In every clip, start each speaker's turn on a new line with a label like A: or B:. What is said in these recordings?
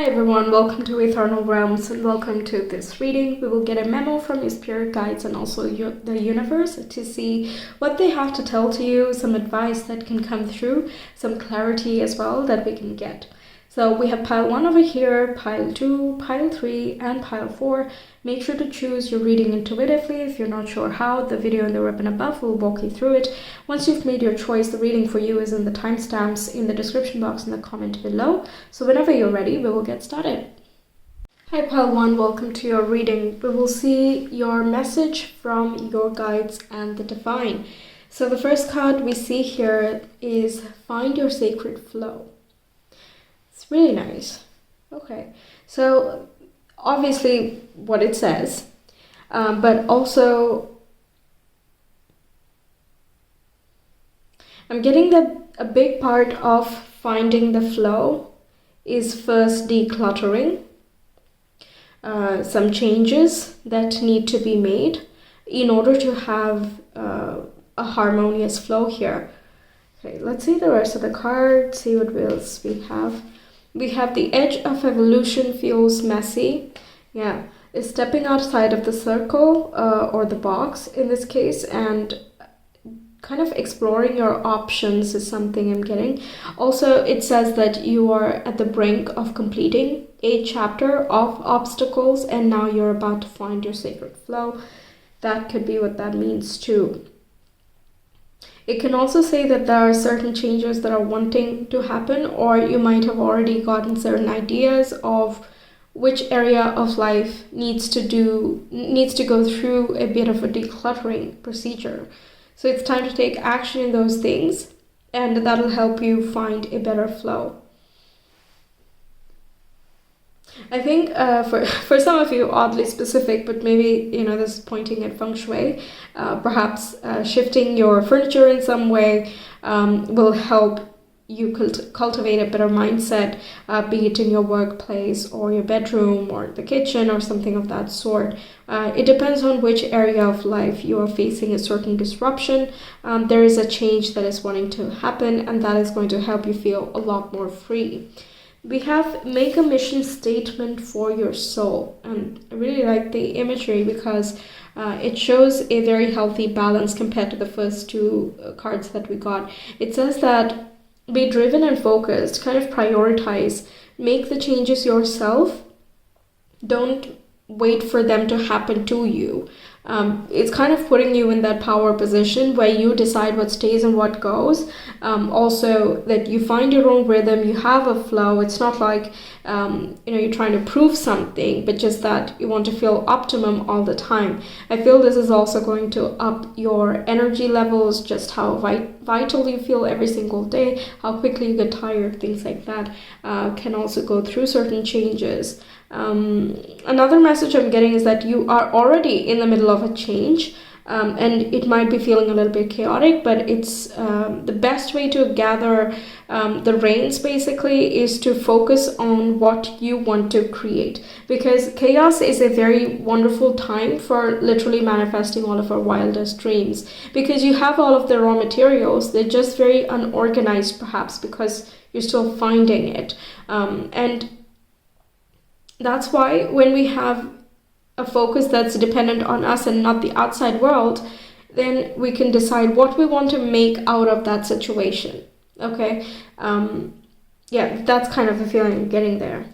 A: Hi everyone, welcome to Ethernal Realms and welcome to this reading. We will get a memo from your spirit guides and also the universe to see what they have to tell to you, some advice that can come through, some clarity as well that we can get. So we have pile 1 over here, pile 2, pile 3 and pile 4. Make sure to choose your reading intuitively. If you're not sure how, the video in the ribbon above will walk you through it. Once you've made your choice, the reading for you is in the timestamps in the description box in the comment below. So whenever you're ready, we will get started. Hi pile 1, welcome to your reading. We will see your message from your guides and the divine. So the first card we see here is Find Your Sacred Flow. It's really nice. Okay, so obviously what it says, but also I'm getting that a big part of finding the flow is first decluttering, some changes that need to be made in order to have a harmonious flow here. Okay, let's see the rest of the card, see what else we have. We have the edge of evolution feels messy. Yeah, is stepping outside of the circle or the box in this case, and kind of exploring your options is something I'm getting. Also, it says that you are at the brink of completing a chapter of obstacles and now you're about to find your sacred flow. That could be what that means too. It can also say that there are certain changes that are wanting to happen, or you might have already gotten certain ideas of which area of life needs to go through a bit of a decluttering procedure. So it's time to take action in those things, and that'll help you find a better flow. I think for some of you, oddly specific, but maybe, this is pointing at feng shui, perhaps shifting your furniture in some way will help you cultivate a better mindset, be it in your workplace or your bedroom or the kitchen or something of that sort. It depends on which area of life you are facing a certain disruption. There is a change that is wanting to happen, and that is going to help you feel a lot more free. We have make a mission statement for your soul, and I really like the imagery because it shows a very healthy balance compared to the first two cards that we got. It says that be driven and focused, kind of prioritize, make the changes yourself, don't wait for them to happen to you. It's kind of putting you in that power position where you decide what stays and what goes. Also that you find your own rhythm, you have a flow. It's not like you're trying to prove something, but just that you want to feel optimum all the time. I feel this is also going to up your energy levels, just how vital you feel every single day, how quickly you get tired, things like that can also go through certain changes. Another message I'm getting is that you are already in the middle of a change, and it might be feeling a little bit chaotic, but it's the best way to gather the reins basically is to focus on what you want to create, because chaos is a very wonderful time for literally manifesting all of our wildest dreams, because you have all of the raw materials. They're just very unorganized, perhaps because you're still finding it, and that's why when we have a focus that's dependent on us and not the outside world, then we can decide what we want to make out of that situation. Okay, that's kind of the feeling I'm getting there.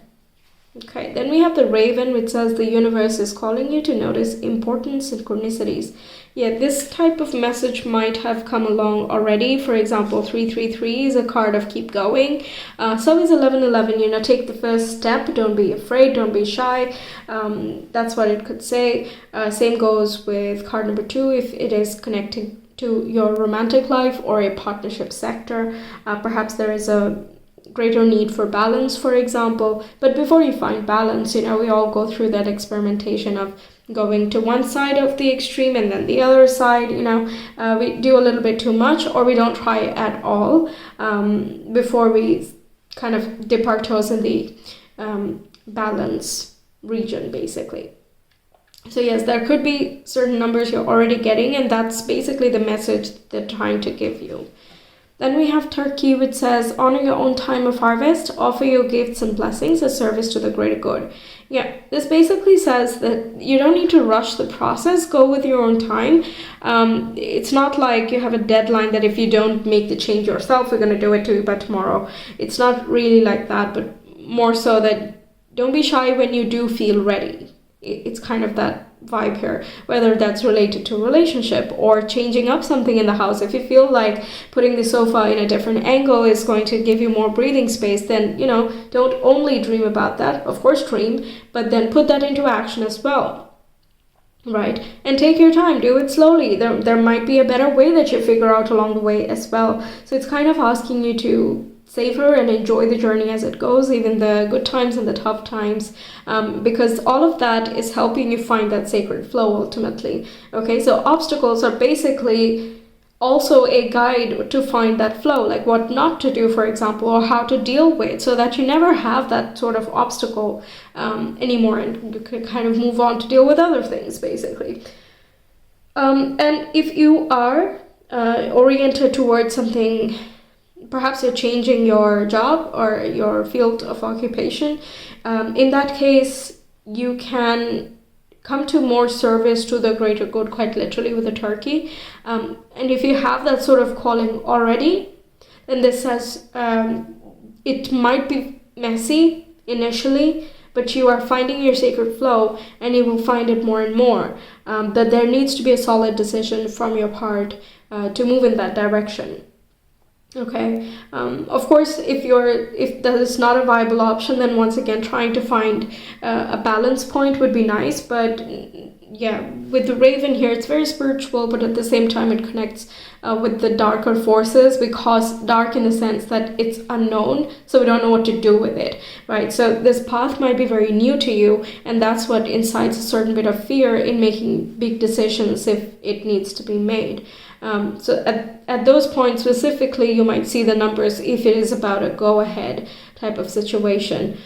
A: Okay, then we have the raven, which says the universe is calling you to notice important synchronicities. Yeah, this type of message might have come along already. For example, 333 is a card of keep going. So is 1111, take the first step. Don't be afraid, don't be shy. That's what it could say. Same goes with card number 2 if it is connecting to your romantic life or a partnership sector. Perhaps there is a greater need for balance, for example, but before you find balance, we all go through that experimentation of going to one side of the extreme and then the other side. We do a little bit too much, or we don't try at all before we kind of dip our toes in the balance region basically. So yes, there could be certain numbers you're already getting, and that's basically the message they're trying to give you. Then we have Turkey, which says, honor your own time of harvest, offer your gifts and blessings as service to the greater good. Yeah, this basically says that you don't need to rush the process, go with your own time. It's not like you have a deadline that if you don't make the change yourself, we're going to do it to you by tomorrow. It's not really like that, but more so that don't be shy when you do feel ready. It's kind of that vibe here, whether that's related to a relationship or changing up something in the house. If you feel like putting the sofa in a different angle is going to give you more breathing space, then, don't only dream about that. Of course, dream, but then put that into action as well. Right? And take your time, do it slowly. There might be a better way that you figure out along the way as well. So it's kind of asking you to savor and enjoy the journey as it goes, even the good times and the tough times, because all of that is helping you find that sacred flow ultimately. Okay, so obstacles are basically also a guide to find that flow, like what not to do, for example, or how to deal with, so that you never have that sort of obstacle anymore, and you can kind of move on to deal with other things, basically. And if you are oriented towards something, perhaps you're changing your job or your field of occupation, in that case, you can come to more service to the greater good, quite literally, with a turkey. And if you have that sort of calling already, then this says it might be messy initially, but you are finding your sacred flow, and you will find it more and more. That there needs to be a solid decision from your part to move in that direction. Okay, of course, if that is not a viable option, then once again trying to find a balance point would be nice. But yeah, with the raven here, it's very spiritual, but at the same time it connects with the darker forces, because dark in the sense that it's unknown, so we don't know what to do with it, right? So this path might be very new to you, and that's what incites a certain bit of fear in making big decisions if it needs to be made. So at those points specifically, you might see the numbers if it is about a go-ahead type of situation.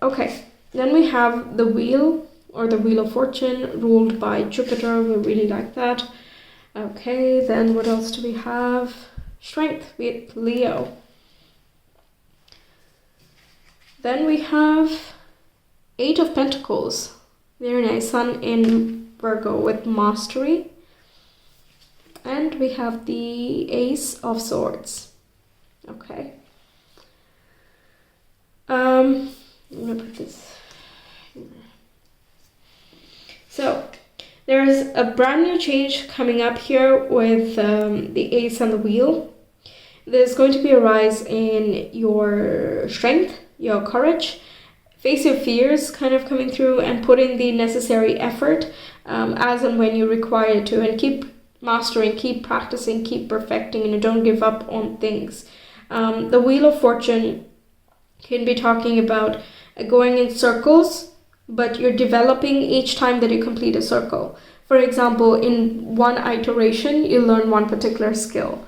A: Okay. Then we have the wheel, or the Wheel of Fortune, ruled by Jupiter. We really like that. Okay, then what else do we have? Strength with Leo. Then we have Eight of Pentacles. Very nice. Sun in Virgo with Mastery. And we have the Ace of Swords. Okay. I'm gonna put this here. So there's a brand new change coming up here with the Ace and the Wheel. There's going to be a rise in your strength, your courage. Face your fears kind of coming through, and put in the necessary effort as and when you require it to, and keep mastering, keep practicing, keep perfecting, and don't give up on things. The Wheel of Fortune can be talking about going in circles, but you're developing each time that you complete a circle. For example, in one iteration, you learn one particular skill.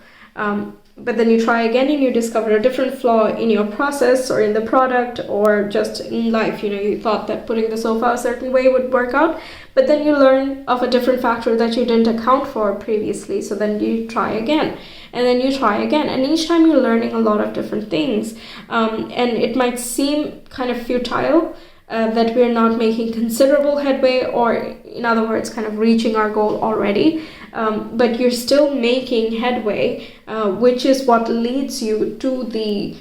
A: But then you try again and you discover a different flaw in your process or in the product or just in life. You thought that putting the sofa a certain way would work out, but then you learn of a different factor that you didn't account for previously. So then you try again, and then you try again. And each time you're learning a lot of different things. And it might seem kind of futile that we're not making considerable headway, or in other words, kind of reaching our goal already. But you're still making headway, which is what leads you to the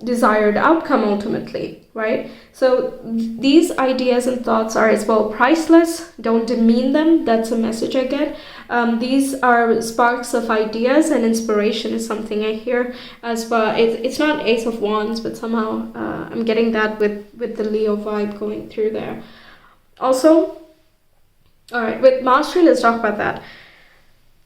A: desired outcome ultimately, right? So these ideas and thoughts are as well priceless. Don't demean them. That's a message I get. These are sparks of ideas, and inspiration is something I hear as well. It's not Ace of Wands, but somehow I'm getting that with the Leo vibe going through there. Also, all right, with Mastery, let's talk about that.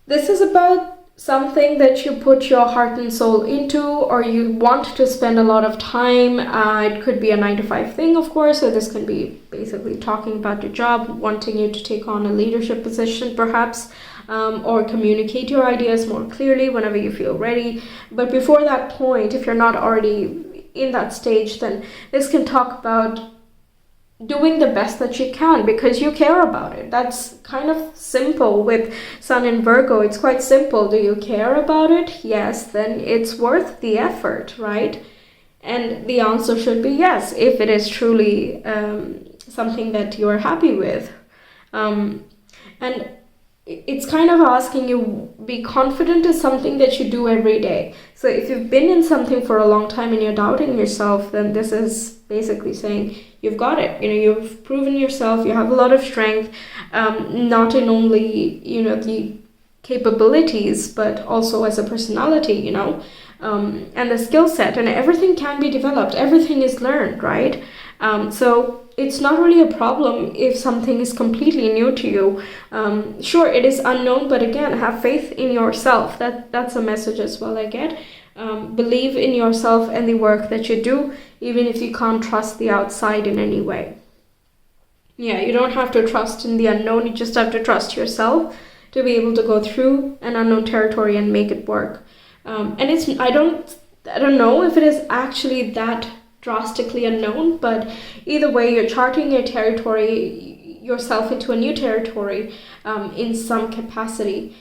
A: This is about something that you put your heart and soul into, or you want to spend a lot of time. It could be a 9-to-5 thing, of course, so this can be basically talking about your job, wanting you to take on a leadership position perhaps, or communicate your ideas more clearly whenever you feel ready. But before that point, if you're not already in that stage, then this can talk about doing the best that you can because you care about it. That's kind of simple with Sun in Virgo. It's quite simple. Do you care about it? Yes, then it's worth the effort, right? And the answer should be yes, if it is truly something that you're happy with. And it's kind of asking you, be confident is something that you do every day. So if you've been in something for a long time and you're doubting yourself, then this is basically saying you've got it. You've proven yourself, you have a lot of strength, not in only, the capabilities, but also as a personality, and the skill set, and everything can be developed. Everything is learned, right? So it's not really a problem if something is completely new to you. Sure, it is unknown, but again, have faith in yourself. That's a message as well I get. Believe in yourself and the work that you do, even if you can't trust the outside in any way. Yeah, you don't have to trust in the unknown. You just have to trust yourself to be able to go through an unknown territory and make it work. And I don't know if it is actually that drastically unknown, but either way, you're charting your territory, yourself into a new territory in some capacity.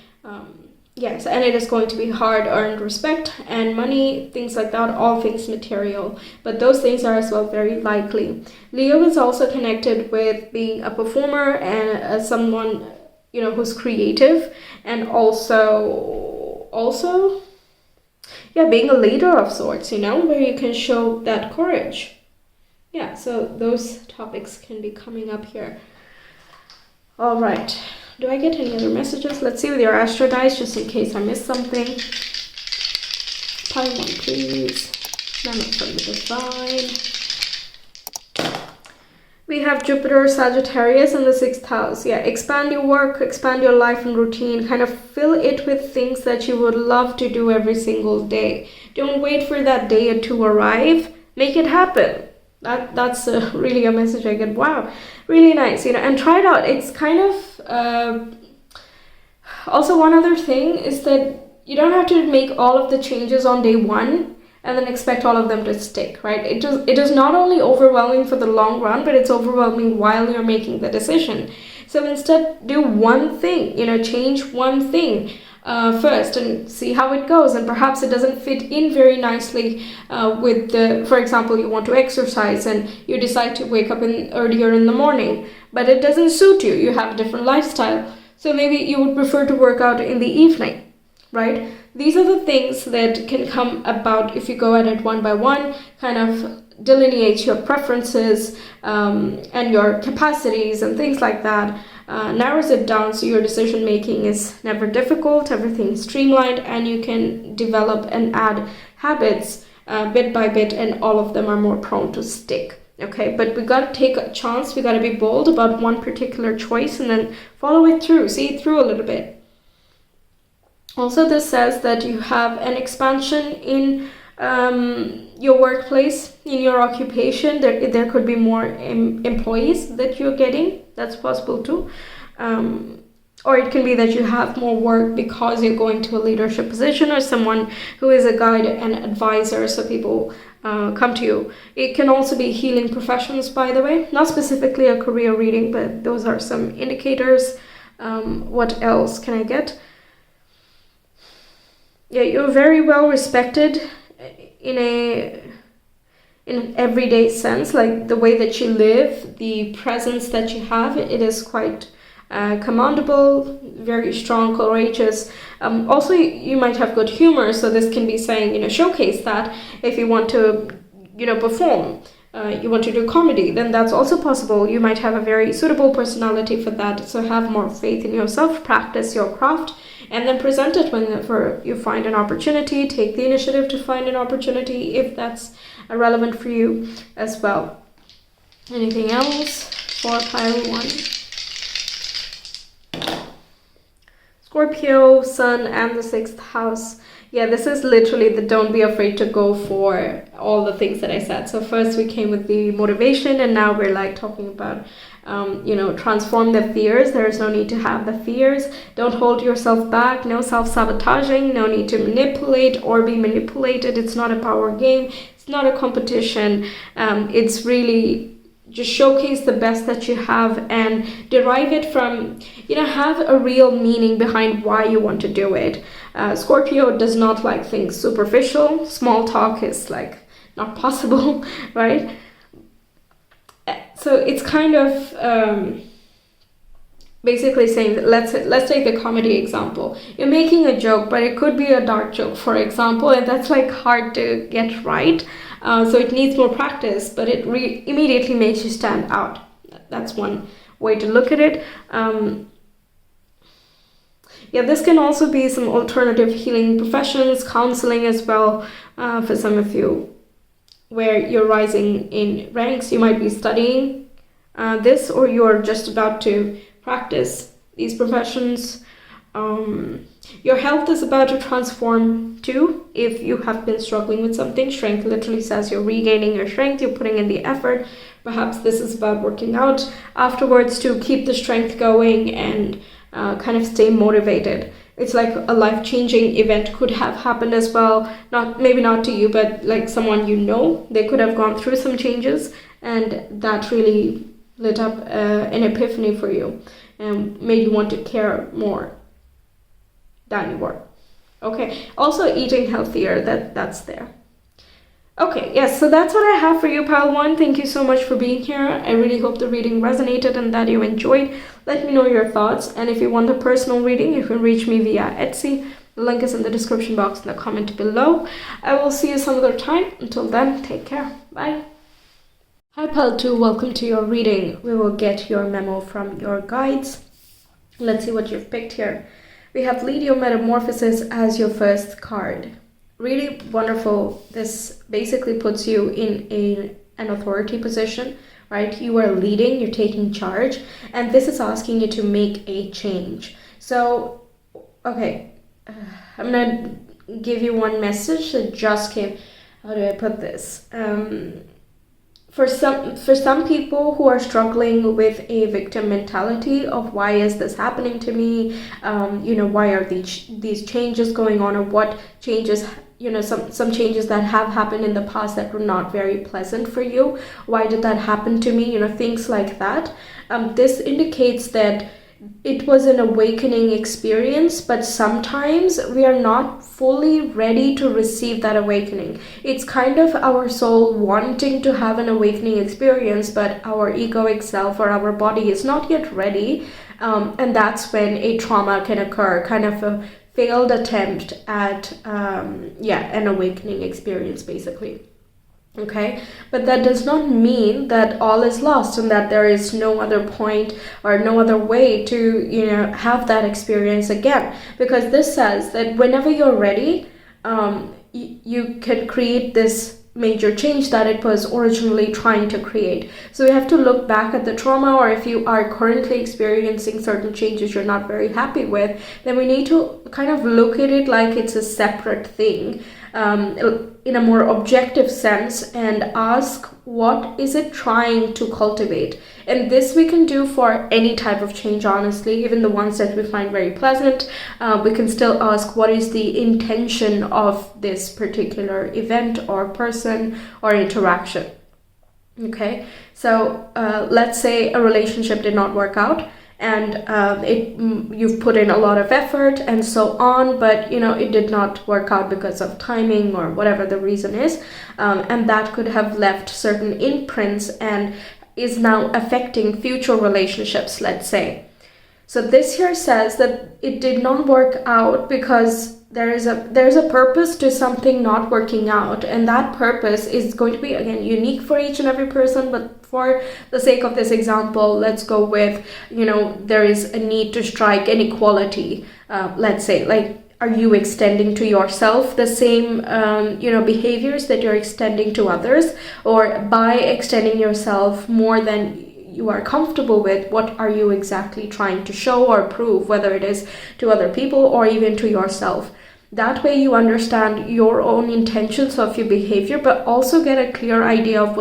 A: Yes, and it is going to be hard-earned respect and money, things like that, all things material. But those things are as well very likely. Leo is also connected with being a performer and someone, who's creative, and also being a leader of sorts, where you can show that courage. Yeah, so those topics can be coming up here. All right. Do I get any other messages? Let's see with your astro dice, just in case I missed something. Pile one, please. None from the divine. We have Jupiter, Sagittarius in the 6th house. Yeah, expand your work, expand your life and routine. Kind of fill it with things that you would love to do every single day. Don't wait for that day to arrive. Make it happen. That's really a message I get. Wow, really nice, and try it out. It's kind of also one other thing is that you don't have to make all of the changes on day one and then expect all of them to stick, right? It is not only overwhelming for the long run, but it's overwhelming while you're making the decision. So instead, do one thing, change one thing first and see how it goes. And perhaps it doesn't fit in very nicely with for example, you want to exercise and you decide to wake up earlier in the morning, but it doesn't suit you. You have a different lifestyle. So maybe you would prefer to work out in the evening, right? These are the things that can come about if you go at it one by one, kind of delineate your preferences and your capacities and things like that. Narrows it down so your decision making is never difficult, everything is streamlined, and you can develop and add habits bit by bit, and all of them are more prone to stick. Okay, but we got to take a chance, we got to be bold about one particular choice and then follow it through, see it through a little bit. Also, this says that you have an expansion in your workplace, in your occupation. There could be more employees that you're getting. That's possible too. Or it can be that you have more work because you're going to a leadership position, or someone who is a guide and advisor, so people come to you. It can also be healing professions, by the way. Not specifically a career reading, but those are some indicators. What else can I get? Yeah, you're very well respected in an everyday sense, like the way that you live, the presence that you have, it is quite commendable, very strong, courageous. Also, you might have good humor, so this can be saying, showcase that. If you want to, perform, you want to do comedy, then that's also possible. You might have a very suitable personality for that, so have more faith in yourself, practice your craft, and then present it whenever you find an opportunity. Take the initiative to find an opportunity if that's relevant for you as well. Anything else for pile 1? Scorpio, Sun, and the 6th house. Yeah, this is literally the don't be afraid to go for all the things that I said. So first we came with the motivation, and now we're like talking about transform the fears. There is no need to have the fears. Don't hold yourself back. No self-sabotaging. No need to manipulate or be manipulated. It's not a power game. It's not a competition. It's really just showcase the best that you have and derive it from, have a real meaning behind why you want to do it. Scorpio does not like things superficial. Small talk is like not possible, right? So it's kind of basically saying that let's take the comedy example. You're making a joke, but it could be a dark joke, for example, and that's like hard to get right. So it needs more practice, but it immediately makes you stand out. That's one way to look at it. This can also be some alternative healing professions, counseling as well, for some of you, where you're rising in ranks. You might be studying this, or you're just about to practice these professions. Your health is about to transform too. If you have been struggling with something, strength literally says you're regaining your strength, you're putting in the effort. Perhaps this is about working out afterwards to keep the strength going and kind of stay motivated. It's like a life-changing event could have happened as well. Maybe not to you, but like someone they could have gone through some changes, and that really lit up an epiphany for you and made you want to care more than you were. Okay, also eating healthier, that's there. Okay, yes, so that's what I have for you, pile 1. Thank you so much for being here. I really hope the reading resonated and that you enjoyed. Let me know your thoughts, and if you want a personal reading, you can reach me via Etsy. The link is in the description box in the comment below. I will see you some other time. Until then, take care. Bye. Hi pile 2, welcome to your reading. We will get your memo from your guides. Let's see what you've picked here. We have Lead Your Metamorphosis as your first card. Really wonderful. This basically puts you in an authority position, right? You are leading, you're taking charge, and this is asking you to make a change. So, okay, I'm gonna give you one message that just came. How do I put this? For some people who are struggling with a victim mentality of why is this happening to me, why are these changes going on, or what changes, some changes that have happened in the past that were not very pleasant for you. Why did that happen to me? Things like that. This indicates that it was an awakening experience, but sometimes we are not fully ready to receive that awakening. It's kind of our soul wanting to have an awakening experience, but our egoic self or our body is not yet ready. And that's when a trauma can occur, kind of a failed attempt at an awakening experience, basically. Okay, but that does not mean that all is lost and that there is no other point or no other way to have that experience again, because this says that whenever you're ready, you can create this major change that it was originally trying to create. So you have to look back at the trauma, or if you are currently experiencing certain changes you're not very happy with, then we need to kind of look at it like it's a separate thing, in a more objective sense, and ask what is it trying to cultivate. And this we can do for any type of change, honestly, even the ones that we find very pleasant. We can still ask what is the intention of this particular event or person or interaction. Okay, so let's say a relationship did not work out, and you've put in a lot of effort and so on, but it did not work out because of timing or whatever the reason is, and that could have left certain imprints and is now affecting future relationships, let's say. So this here says that it did not work out because there's a purpose to something not working out, and that purpose is going to be, again, unique for each and every person. But for the sake of this example, let's go with, there is a need to strike an equality. Let's say, like, are you extending to yourself the same behaviors that you're extending to others, or by extending yourself more than you are comfortable with, what are you exactly trying to show or prove, whether it is to other people or even to yourself? That way you understand your own intentions of your behavior, but also get a clear idea of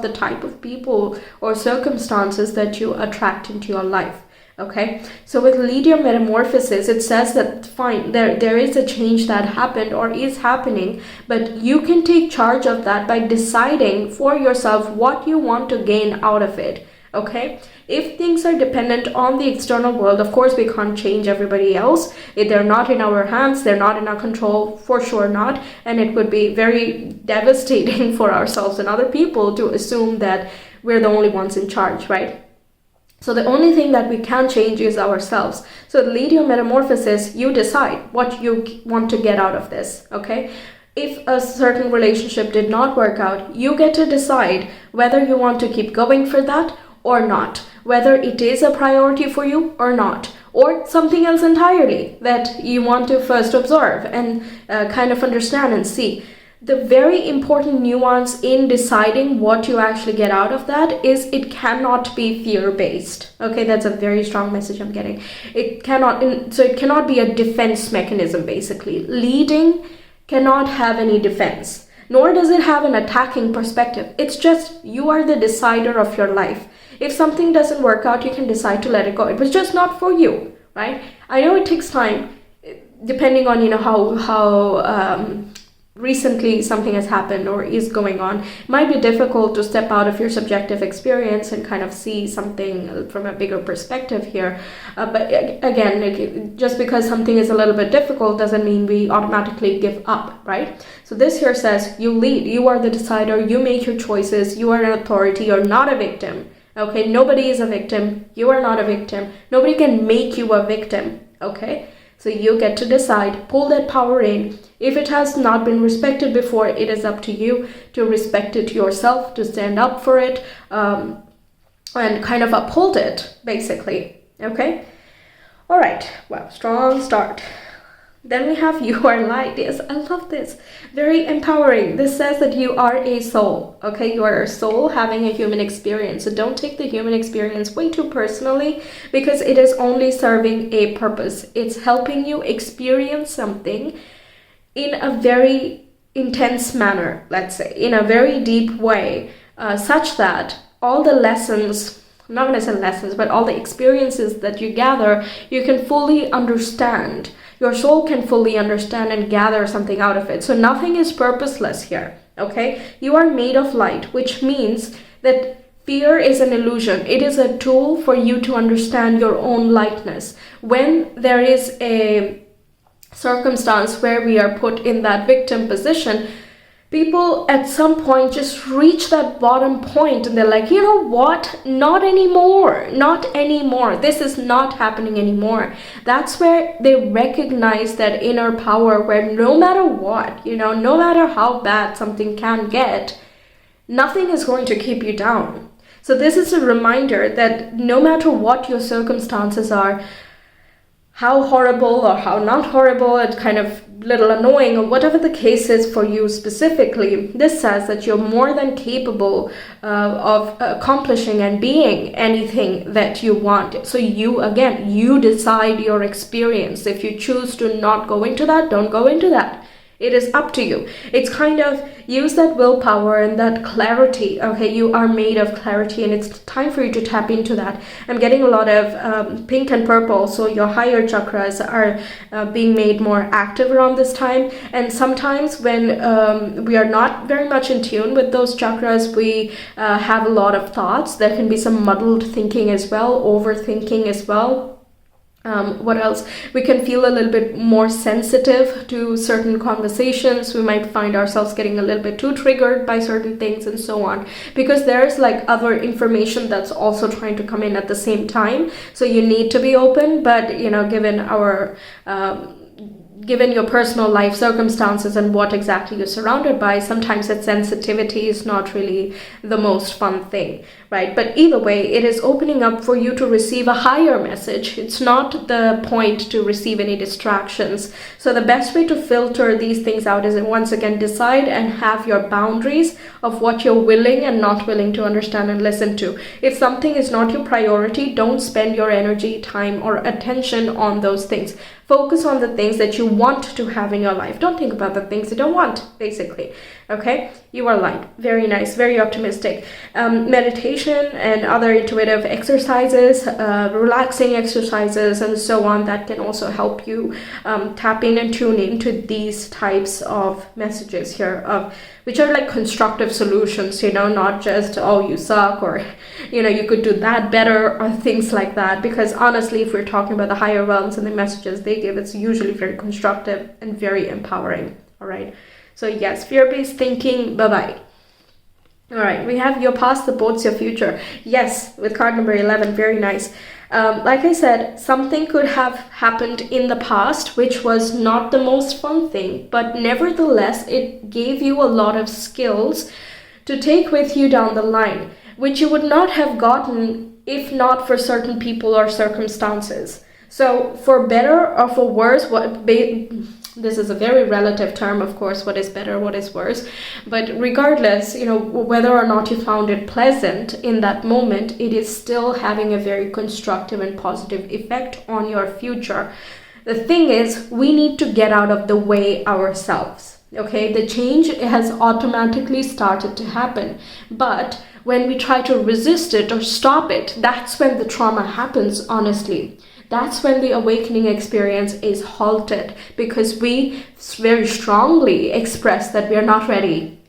A: the type of people or circumstances that you attract into your life. Okay, so with lead your metamorphosis, it says that fine, there is a change that happened or is happening, but you can take charge of that by deciding for yourself what you want to gain out of it. Okay, if things are dependent on the external world, of course we can't change everybody else. If they're not in our hands, they're not in our control, for sure not, and it would be very devastating for ourselves and other people to assume that we're the only ones in charge, right? So the only thing that we can change is ourselves. So lead your metamorphosis, you decide what you want to get out of this, okay? If a certain relationship did not work out, you get to decide whether you want to keep going for that or not, whether it is a priority for you or not, or something else entirely that you want to first observe and kind of understand and see. The very important nuance in deciding what you actually get out of that is it cannot be fear-based. Okay, that's a very strong message I'm getting. It cannot be a defense mechanism, basically. Leading cannot have any defense, nor does it have an attacking perspective. It's just you are the decider of your life. If something doesn't work out, you can decide to let it go. It was just not for you, right? I know it takes time, depending on how recently something has happened or is going on. It might be difficult to step out of your subjective experience and kind of see something from a bigger perspective here. But again, just because something is a little bit difficult doesn't mean we automatically give up, right? So this here says you lead, you are the decider, you make your choices, you are an authority, you're not a victim. Okay, nobody is a victim, you are not a victim, nobody can make you a victim, okay? So you get to decide, pull that power in. If it has not been respected before, it is up to you to respect it yourself, to stand up for it, and kind of uphold it, basically. Okay? All right. Well, strong start. Then we have you are light. Yes, I love this. Very empowering. This says that you are a soul. Okay, you are a soul having a human experience. So don't take the human experience way too personally, because it is only serving a purpose. It's helping you experience something in a very intense manner, let's say, in a very deep way, such that all the lessons, I'm not going to say lessons, but all the experiences that you gather, you can fully understand. Your soul can fully understand and gather something out of it. So nothing is purposeless here, okay? You are made of light, which means that fear is an illusion. It is a tool for you to understand your own lightness. When there is a circumstance where we are put in that victim position, people at some point just reach that bottom point and they're like, you know what? Not anymore. Not anymore. This is not happening anymore. That's where they recognize that inner power where no matter what, no matter how bad something can get, nothing is going to keep you down. So this is a reminder that no matter what your circumstances are, how horrible or how not horrible, it's kind of little annoying or whatever the case is for you specifically, this says that you're more than capable of accomplishing and being anything that you want. So you decide your experience. If you choose to not go into that, don't go into that. It is up to you. It's kind of use that willpower and that clarity. Okay, you are made of clarity and it's time for you to tap into that. I'm getting a lot of pink and purple. So your higher chakras are being made more active around this time. And sometimes when we are not very much in tune with those chakras, we have a lot of thoughts. There can be some muddled thinking as well, overthinking as well. What else? We can feel a little bit more sensitive to certain conversations. We might find ourselves getting a little bit too triggered by certain things and so on, because there's like other information that's also trying to come in at the same time. So you need to be open, but given your personal life circumstances and what exactly you're surrounded by, sometimes that sensitivity is not really the most fun thing, right? But either way, it is opening up for you to receive a higher message. It's not the point to receive any distractions. So the best way to filter these things out is once again decide and have your boundaries of what you're willing and not willing to understand and listen to. If something is not your priority, don't spend your energy, time, or attention on those things. Focus on the things that you want to have in your life. Don't think about the things you don't want, basically. Okay, you are light. Very nice, very optimistic. Meditation and other intuitive exercises, relaxing exercises, and so on, that can also help you tap in and tune into these types of messages here, of which are like constructive solutions, not just, oh, you suck, or, you could do that better, or things like that. Because honestly, if we're talking about the higher realms and the messages they give, it's usually very constructive and very empowering. All right. So yes, fear-based thinking, bye-bye. All right, we have your past supports your future. Yes, with card number 11, very nice. Like I said, something could have happened in the past which was not the most fun thing, but nevertheless, it gave you a lot of skills to take with you down the line, which you would not have gotten if not for certain people or circumstances. So for better or for worse, this is a very relative term, of course, what is better, what is worse. But regardless, whether or not you found it pleasant in that moment, it is still having a very constructive and positive effect on your future. The thing is, we need to get out of the way ourselves. Okay, the change has automatically started to happen. But when we try to resist it or stop it, that's when the trauma happens, honestly. That's when the awakening experience is halted, because we very strongly express that we are not ready.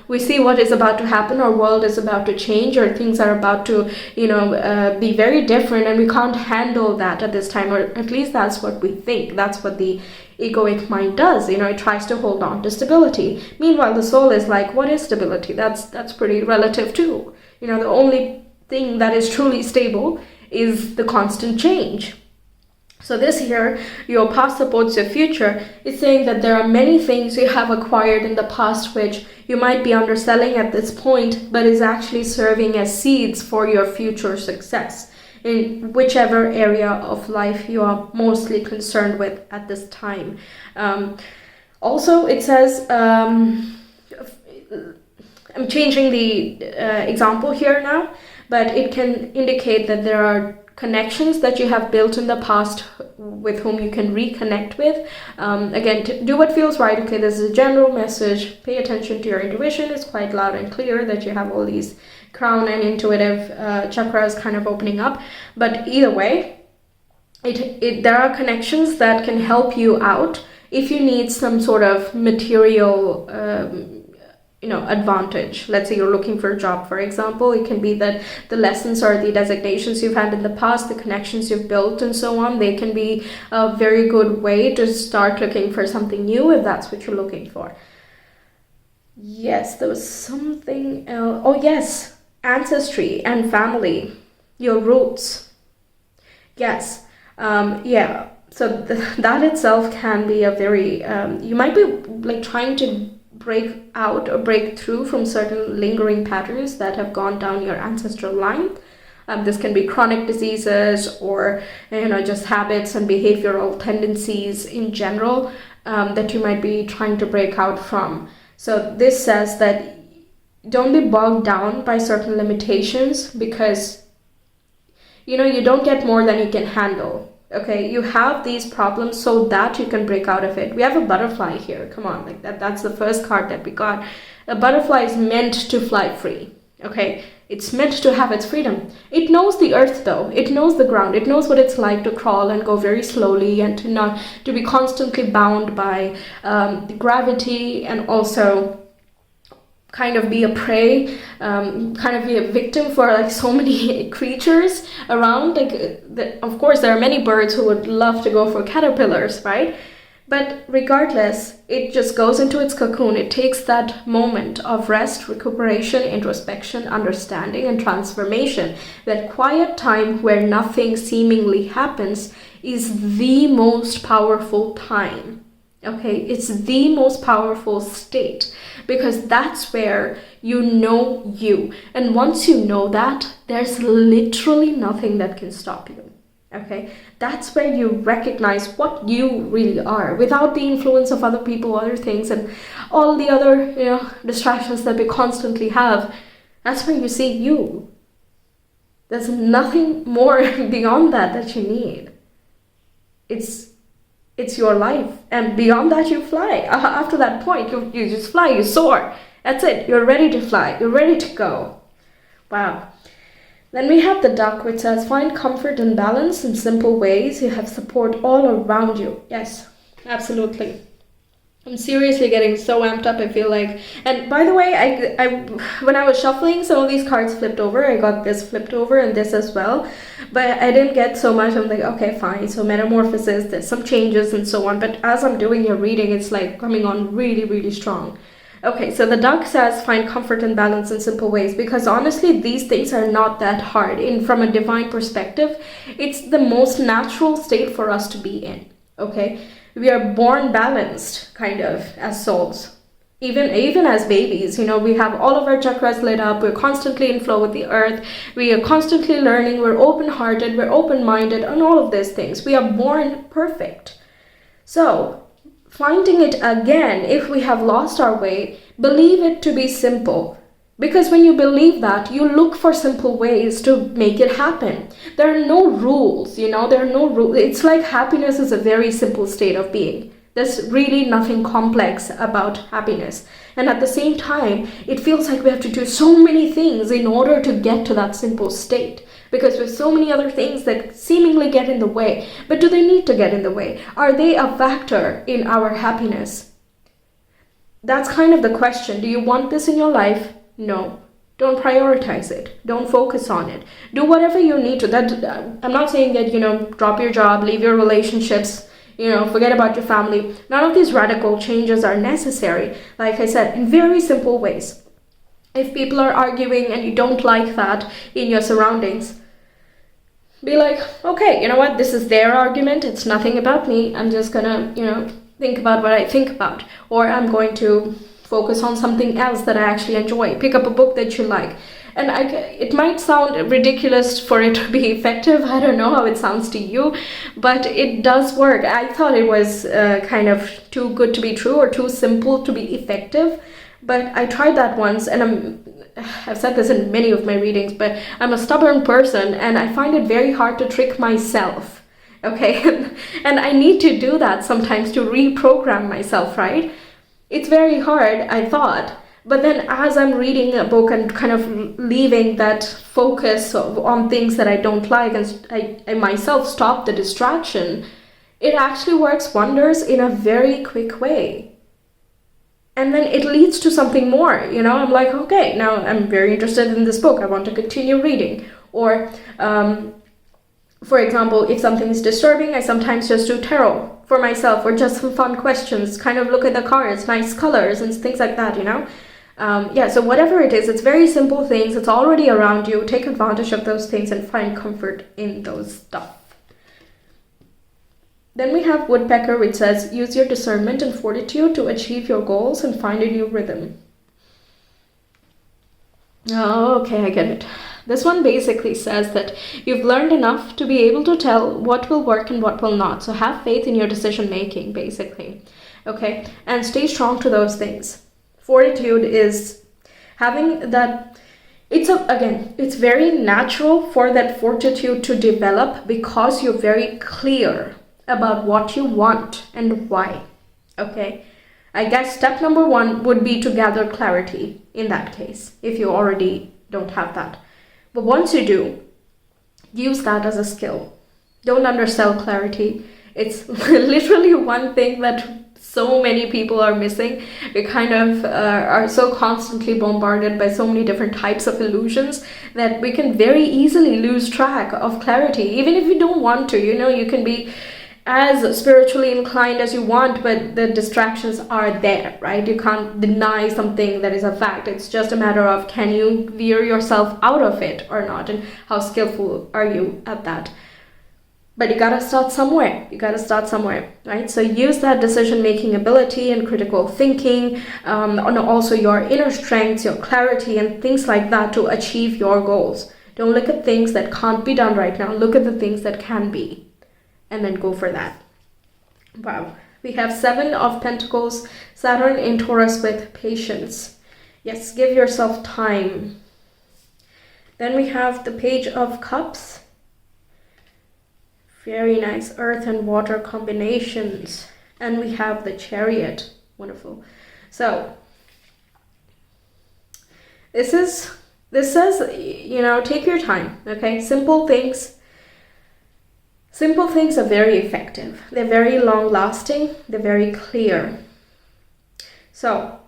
A: We see what is about to happen, our world is about to change, or things are about to, be very different, and we can't handle that at this time, or at least that's what we think. That's what the egoic mind does. It tries to hold on to stability. Meanwhile, the soul is like, what is stability? That's pretty relative too. The only thing that is truly stable is the constant change. So this here, your past supports your future, is saying that there are many things you have acquired in the past which you might be underselling at this point, but is actually serving as seeds for your future success in whichever area of life you are mostly concerned with at this time. Also, it says, I'm changing the example here now, but it can indicate that there are connections that you have built in the past with whom you can reconnect with. Again, do what feels right. Okay, this is a general message. Pay attention to your intuition. It's quite loud and clear that you have all these crown and intuitive chakras kind of opening up. But either way, there are connections that can help you out if you need some sort of material advantage. Let's say you're looking for a job, for example. It can be that the lessons or the designations you've had in the past, the connections you've built and so on, they can be a very good way to start looking for something new if that's what you're looking for. Yes, there was something else. Oh yes, ancestry and family, your roots. Yes, yeah. So that itself can be a very, you might be like trying to break out or break through from certain lingering patterns that have gone down your ancestral line. This can be chronic diseases or just habits and behavioral tendencies in general that you might be trying to break out from. So this says that don't be bogged down by certain limitations, because you don't get more than you can handle. Okay, you have these problems so that you can break out of it. We have a butterfly here. Come on, like that's the first card that we got. A butterfly is meant to fly free. Okay, it's meant to have its freedom. It knows the earth though. It knows the ground. It knows what it's like to crawl and go very slowly, and to be constantly bound by gravity, and also kind of be a prey, kind of be a victim for like so many creatures around. Of course, there are many birds who would love to go for caterpillars, right? But regardless, it just goes into its cocoon. It takes that moment of rest, recuperation, introspection, understanding, and transformation. That quiet time where nothing seemingly happens is the most powerful time. Okay, it's the most powerful state, because that's where you know you. And once you know that, there's literally nothing that can stop you. Okay, that's where you recognize what you really are without the influence of other people, other things, and all the other distractions that we constantly have. That's where you see you. There's nothing more beyond that you need. It's it's your life. And beyond that, you fly. After that point, you just fly, you soar. That's it. You're ready to fly. You're ready to go. Wow. Then we have the duck, which says, find comfort and balance in simple ways. You have support all around you. Yes, absolutely. I'm seriously getting so amped up, I feel like. And by the way, I when I was shuffling, some of these cards flipped over. I got this flipped over and this as well. But I didn't get so much. I'm like, okay, fine. So metamorphosis, there's some changes and so on. But as I'm doing your reading, it's like coming on really, really strong. Okay, so the duck says, find comfort and balance in simple ways, because honestly, these things are not that hard. From a divine perspective, it's the most natural state for us to be in, okay? We are born balanced, kind of, as souls. Even as babies, we have all of our chakras lit up, we're constantly in flow with the earth, we are constantly learning, we're open-hearted, we're open-minded, and all of these things. We are born perfect. So, finding it again, if we have lost our way, believe it to be simple. Because when you believe that, you look for simple ways to make it happen. There are no rules, there are no rules. It's like happiness is a very simple state of being. There's really nothing complex about happiness. And at the same time, it feels like we have to do so many things in order to get to that simple state. Because there's so many other things that seemingly get in the way. But do they need to get in the way? Are they a factor in our happiness? That's kind of the question. Do you want this in your life? No. Don't prioritize it. Don't focus on it. Do whatever you need to. I'm not saying that, drop your job, leave your relationships, forget about your family. None of these radical changes are necessary. Like I said, in very simple ways. If people are arguing and you don't like that in your surroundings, be like, okay, you know what? This is their argument. It's nothing about me. I'm just gonna, think about what I think about. Or I'm going to focus on something else that I actually enjoy. Pick up a book that you like. And it might sound ridiculous for it to be effective. I don't know how it sounds to you, but it does work. I thought it was kind of too good to be true or too simple to be effective. But I tried that once, and I've said this in many of my readings, but I'm a stubborn person, and I find it very hard to trick myself, okay? And I need to do that sometimes to reprogram myself, right? It's very hard, I thought. But then as I'm reading a book and kind of leaving that focus on things that I don't like, and I myself stop the distraction, it actually works wonders in a very quick way. And then it leads to something more, I'm like, okay, now I'm very interested in this book. I want to continue reading. Or, for example, if something is disturbing, I sometimes just do tarot for myself, or just some fun questions, kind of look at the cards, nice colors and things like that, so whatever it is, it's very simple things. It's already around you. Take advantage of those things and find comfort in those stuff. Then we have Woodpecker, which says, use your discernment and fortitude to achieve your goals and find a new rhythm. Oh, okay, I get it. This one basically says that you've learned enough to be able to tell what will work and what will not. So have faith in your decision making, basically. Okay, and stay strong to those things. Fortitude is having that. It's very natural for that fortitude to develop because you're very clear about what you want and why. Okay, I guess step number 1 would be to gather clarity in that case, if you already don't have that. But once you do, use that as a skill. Don't undersell clarity. It's literally one thing that so many people are missing. We kind of are so constantly bombarded by so many different types of illusions that we can very easily lose track of clarity, even if you don't want to. You can be as spiritually inclined as you want, but the distractions are there, right? You can't deny something that is a fact. It's just a matter of, can you veer yourself out of it or not, and how skillful are you at that? But you gotta start somewhere. Right? So use that decision-making ability and critical thinking, and also your inner strengths, your clarity, and things like that to achieve your goals. Don't look at things that can't be done right now. Look at the things that can be, and then go for that. Wow. We have 7 of Pentacles, Saturn in Taurus with patience. Yes, give yourself time. Then we have the Page of Cups, Very nice earth and water combinations. And we have the Chariot. Wonderful. So this says, take your time, okay? Simple things are very effective. They're very long lasting. They're very clear. So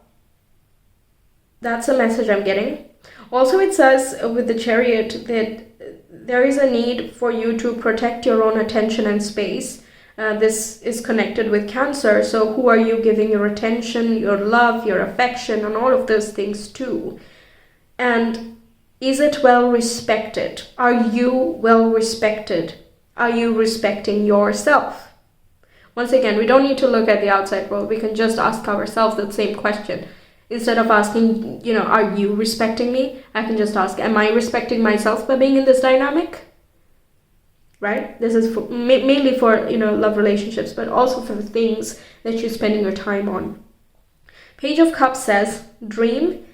A: that's the message I'm getting. Also, it says with the Chariot that there is a need for you to protect your own attention and space. This is connected with Cancer. So who are you giving your attention, your love, your affection, and all of those things to? And is it well respected? Are you well respected? Are you respecting yourself? Once again, we don't need to look at the outside world. We can just ask ourselves that same question. Instead of asking, are you respecting me? I can just ask, am I respecting myself by being in this dynamic? Right? This is mainly for, love relationships, but also for things that you're spending your time on. Page of Cups says, dream.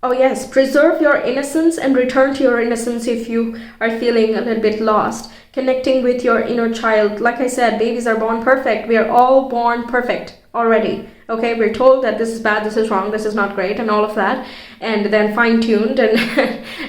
A: Oh yes, preserve your innocence and return to your innocence if you are feeling a little bit lost. Connecting with your inner child. Like I said, babies are born perfect. We are all born perfect already. Okay, we're told that this is bad, this is wrong, this is not great, and all of that. And then fine-tuned and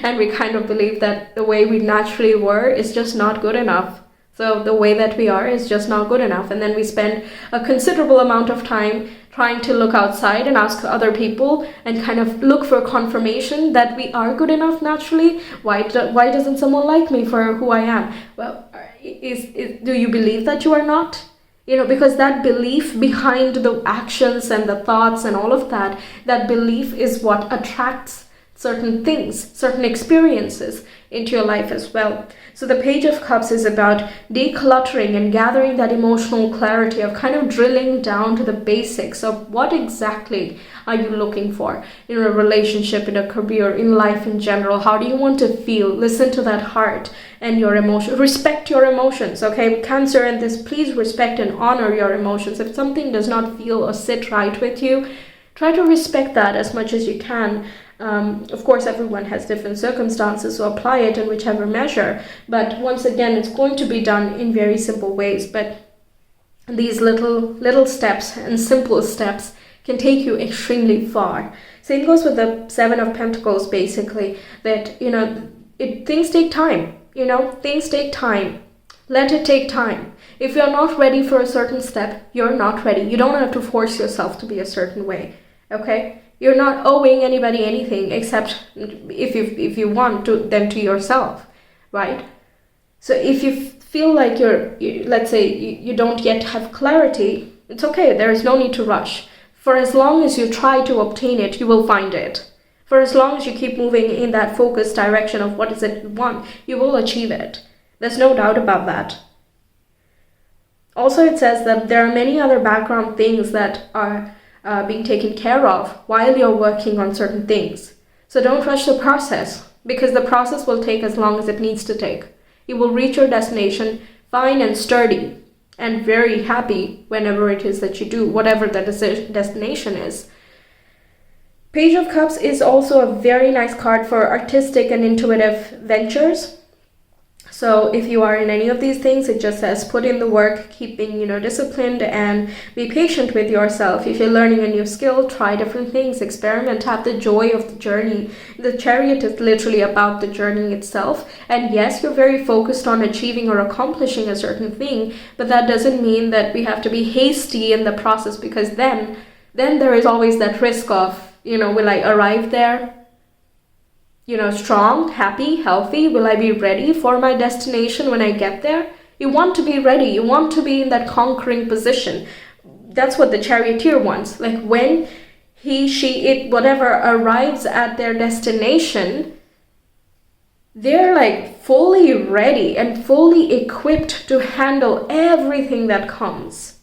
A: and we kind of believe that the way we naturally were is just not good enough. So the way that we are is just not good enough. And then we spend a considerable amount of time trying to look outside and ask other people and kind of look for confirmation that we are good enough naturally. Why doesn't someone like me for who I am? Well, do you believe that you are not? Because that belief behind the actions and the thoughts and all of that, that belief is what attracts certain things, certain experiences into your life as well. So the Page of Cups is about decluttering and gathering that emotional clarity of kind of drilling down to the basics of what exactly are you looking for in a relationship, in a career, in life in general. How do you want to feel? Listen to that heart and your emotions. Respect your emotions, okay? Cancer and this, please respect and honor your emotions. If something does not feel or sit right with you, try to respect that as much as you can. Of course, everyone has different circumstances, so apply it in whichever measure. But once again, it's going to be done in very simple ways. But these little steps and simple steps can take you extremely far. Same goes with the Seven of Pentacles, basically, that, things take time. Things take time. Let it take time. If you're not ready for a certain step, you're not ready. You don't have to force yourself to be a certain way, okay? You're not owing anybody anything except if you want to, then to yourself, right? So if you feel like let's say you don't yet have clarity, it's okay. There is no need to rush. For as long as you try to obtain it, you will find it. For as long as you keep moving in that focused direction of what is it you want, you will achieve it. There's no doubt about that. Also, it says that there are many other background things that are being taken care of while you're working on certain things. So don't rush the process, because the process will take as long as it needs to take. You will reach your destination fine and sturdy and very happy whenever it is that you do, whatever the destination is. Page of Cups is also a very nice card for artistic and intuitive ventures. So if you are in any of these things, it just says put in the work, keeping, disciplined, and be patient with yourself. If you're learning a new skill, try different things, experiment, have the joy of the journey. The Chariot is literally about the journey itself. And yes, you're very focused on achieving or accomplishing a certain thing, but that doesn't mean that we have to be hasty in the process, because then there is always that risk of, will I arrive there strong, happy, healthy? Will I be ready for my destination when I get there? You want to be ready. You want to be in that conquering position. That's what the charioteer wants. Like when he, she, it, whatever arrives at their destination, they're like fully ready and fully equipped to handle everything that comes,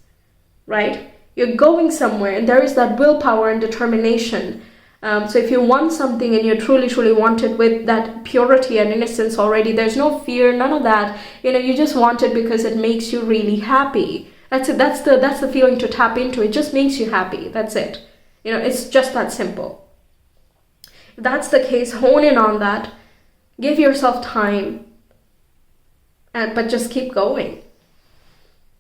A: right? You're going somewhere and there is that willpower and determination. So if you want something and you truly want it with that purity and innocence already, there's no fear, none of that. You just want it because it makes you really happy. That's it. That's the feeling to tap into. It just makes you happy. That's it. It's just that simple. If that's the case, hone in on that. Give yourself time, but just keep going.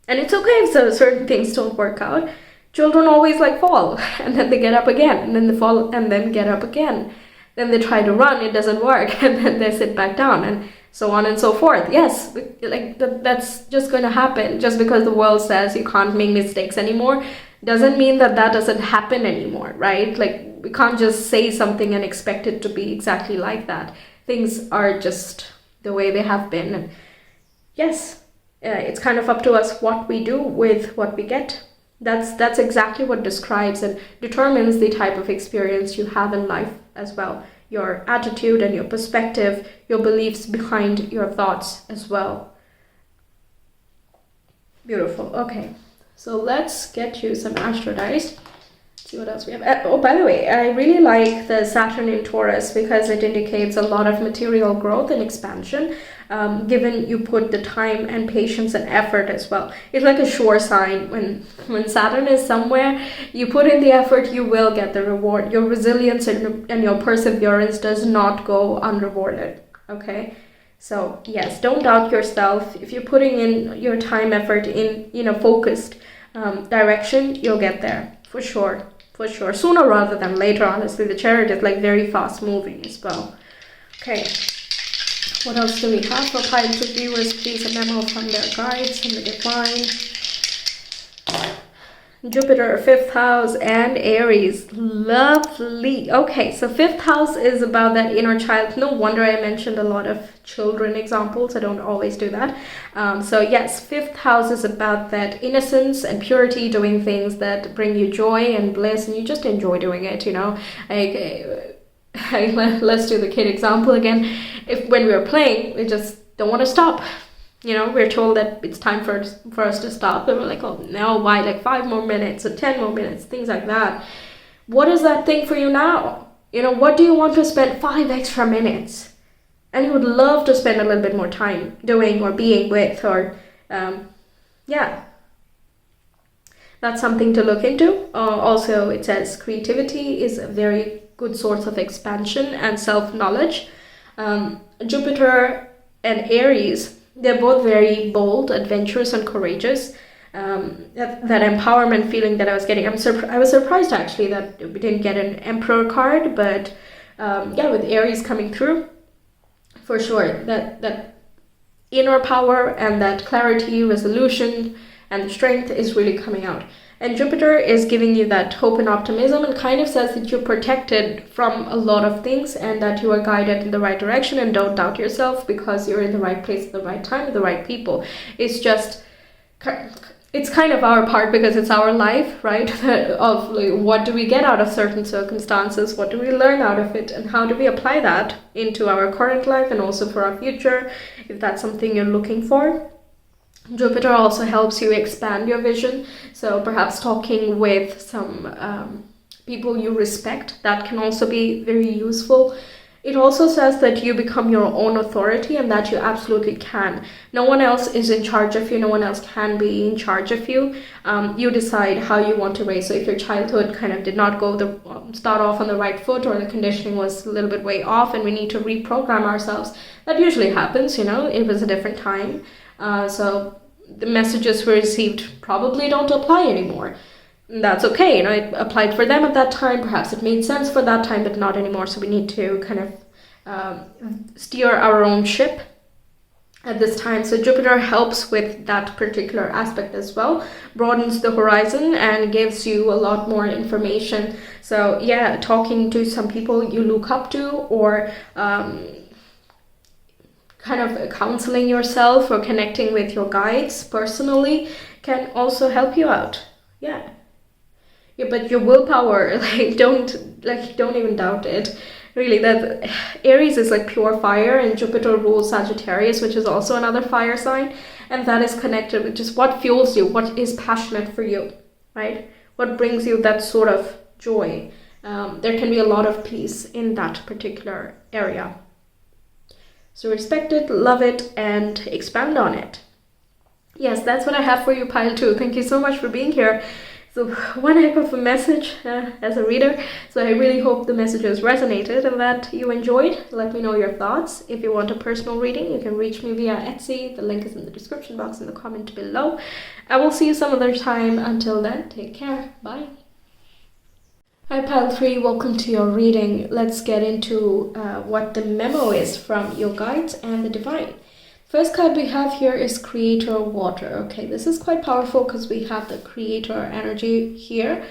A: And it's okay if certain things don't work out. Children always like fall, and then they get up again, and then they fall, and then get up again. Then they try to run, it doesn't work, and then they sit back down, and so on and so forth. Yes, like that's just going to happen. Just because the world says you can't make mistakes anymore doesn't mean that that doesn't happen anymore, right? Like, we can't just say something and expect it to be exactly like that. Things are just the way they have been. And yes, it's kind of up to us what we do with what we get. That's exactly what describes and determines the type of experience you have in life as well. Your attitude and your perspective, your beliefs behind your thoughts as well. Beautiful. Okay, so let's get you some astro dice. See what else we have. Oh, by the way, I really like the Saturn in Taurus because it indicates a lot of material growth and expansion, given you put the time and patience and effort as well. It's like a sure sign. When Saturn is somewhere, you put in the effort, you will get the reward. Your resilience and your perseverance does not go unrewarded, okay? So yes, don't doubt yourself. If you're putting in your time, effort in focused direction, you'll get there for sure. For sure, sooner rather than later. Honestly, the Chariot is like very fast moving as well. Okay, what else do we have for Pile 2 viewers? Please, a memo from their guides, from the divine. Jupiter, 5th house, and Aries. Lovely. Okay, so 5th house is about that inner child. No wonder I mentioned a lot of children examples. I don't always do that. So yes, 5th house is about that innocence and purity, doing things that bring you joy and bliss, and you just enjoy doing it, let's do the kid example again. When we were playing, we just don't want to stop. We're told that it's time for us to stop. And we're like, oh, no, why? Like 5 more minutes or 10 more minutes, things like that. What is that thing for you now? What do you want to spend 5 extra minutes? And you would love to spend a little bit more time doing or being with or, yeah. That's something to look into. Also, it says creativity is a very good source of expansion and self-knowledge. Jupiter and Aries, they're both very bold, adventurous, and courageous. That empowerment feeling that I was getting. I was surprised actually that we didn't get an Emperor card, but yeah, with Aries coming through, for sure, that inner power and that clarity, resolution, and strength is really coming out. And Jupiter is giving you that hope and optimism, and kind of says that you're protected from a lot of things and that you are guided in the right direction, and don't doubt yourself because you're in the right place at the right time with the right people. It's kind of our part because it's our life, right? Of like, what do we get out of certain circumstances? What do we learn out of it? And how do we apply that into our current life and also for our future, if that's something you're looking for? Jupiter also helps you expand your vision. So perhaps talking with some people you respect, that can also be very useful. It also says that you become your own authority and that you absolutely can. No one else is in charge of you. No one else can be in charge of you. You decide how you want to raise. So if your childhood kind of did not go start off on the right foot, or the conditioning was a little bit way off and we need to reprogram ourselves, that usually happens, it was a different time. So the messages we received probably don't apply anymore. That's okay, it applied for them at that time. Perhaps it made sense for that time, but not anymore. So we need to kind of steer our own ship at this time. So Jupiter helps with that particular aspect as well, broadens the horizon and gives you a lot more information. So yeah, talking to some people you look up to, or kind of counseling yourself or connecting with your guides personally can also help you out. Yeah, but your willpower, don't even doubt it. Really, that Aries is like pure fire, and Jupiter rules Sagittarius, which is also another fire sign, and that is connected with just what fuels you, what is passionate for you, right? What brings you that sort of joy. There can be a lot of peace in that particular area. So respect it, love it, and expand on it. Yes, that's what I have for you, Pile 2. Thank you so much for being here. So one heck of a message as a reader. So I really hope the messages resonated and that you enjoyed. Let me know your thoughts. If you want a personal reading, you can reach me via Etsy. The link is in the description box in the comment below. I will see you some other time. Until then, take care. Bye. Hi Pile 3, welcome to your reading. Let's get into what the memo is from your guides and the divine. First card we have here is Creator Water. Okay, this is quite powerful because we have the Creator energy here.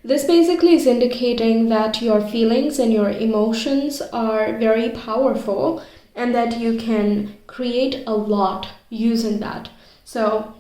A: This basically is indicating that your feelings and your emotions are very powerful and that you can create a lot using that. So,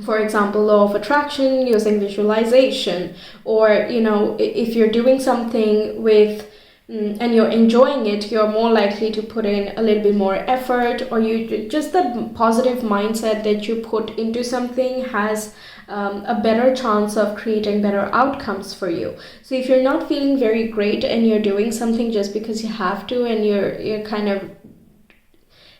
A: for example, law of attraction, using visualization, or, if you're doing something with and you're enjoying it, you're more likely to put in a little bit more effort, or you just the positive mindset that you put into something has a better chance of creating better outcomes for you. So if you're not feeling very great and you're doing something just because you have to, and you're kind of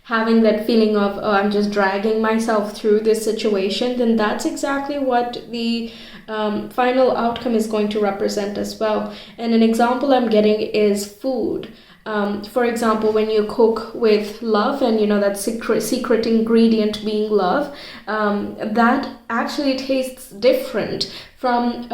A: having that feeling of, oh, I'm just dragging myself through this situation, then that's exactly what the final outcome is going to represent as well. And an example I'm getting is food. For example, when you cook with love, and that secret ingredient being love, that actually tastes different from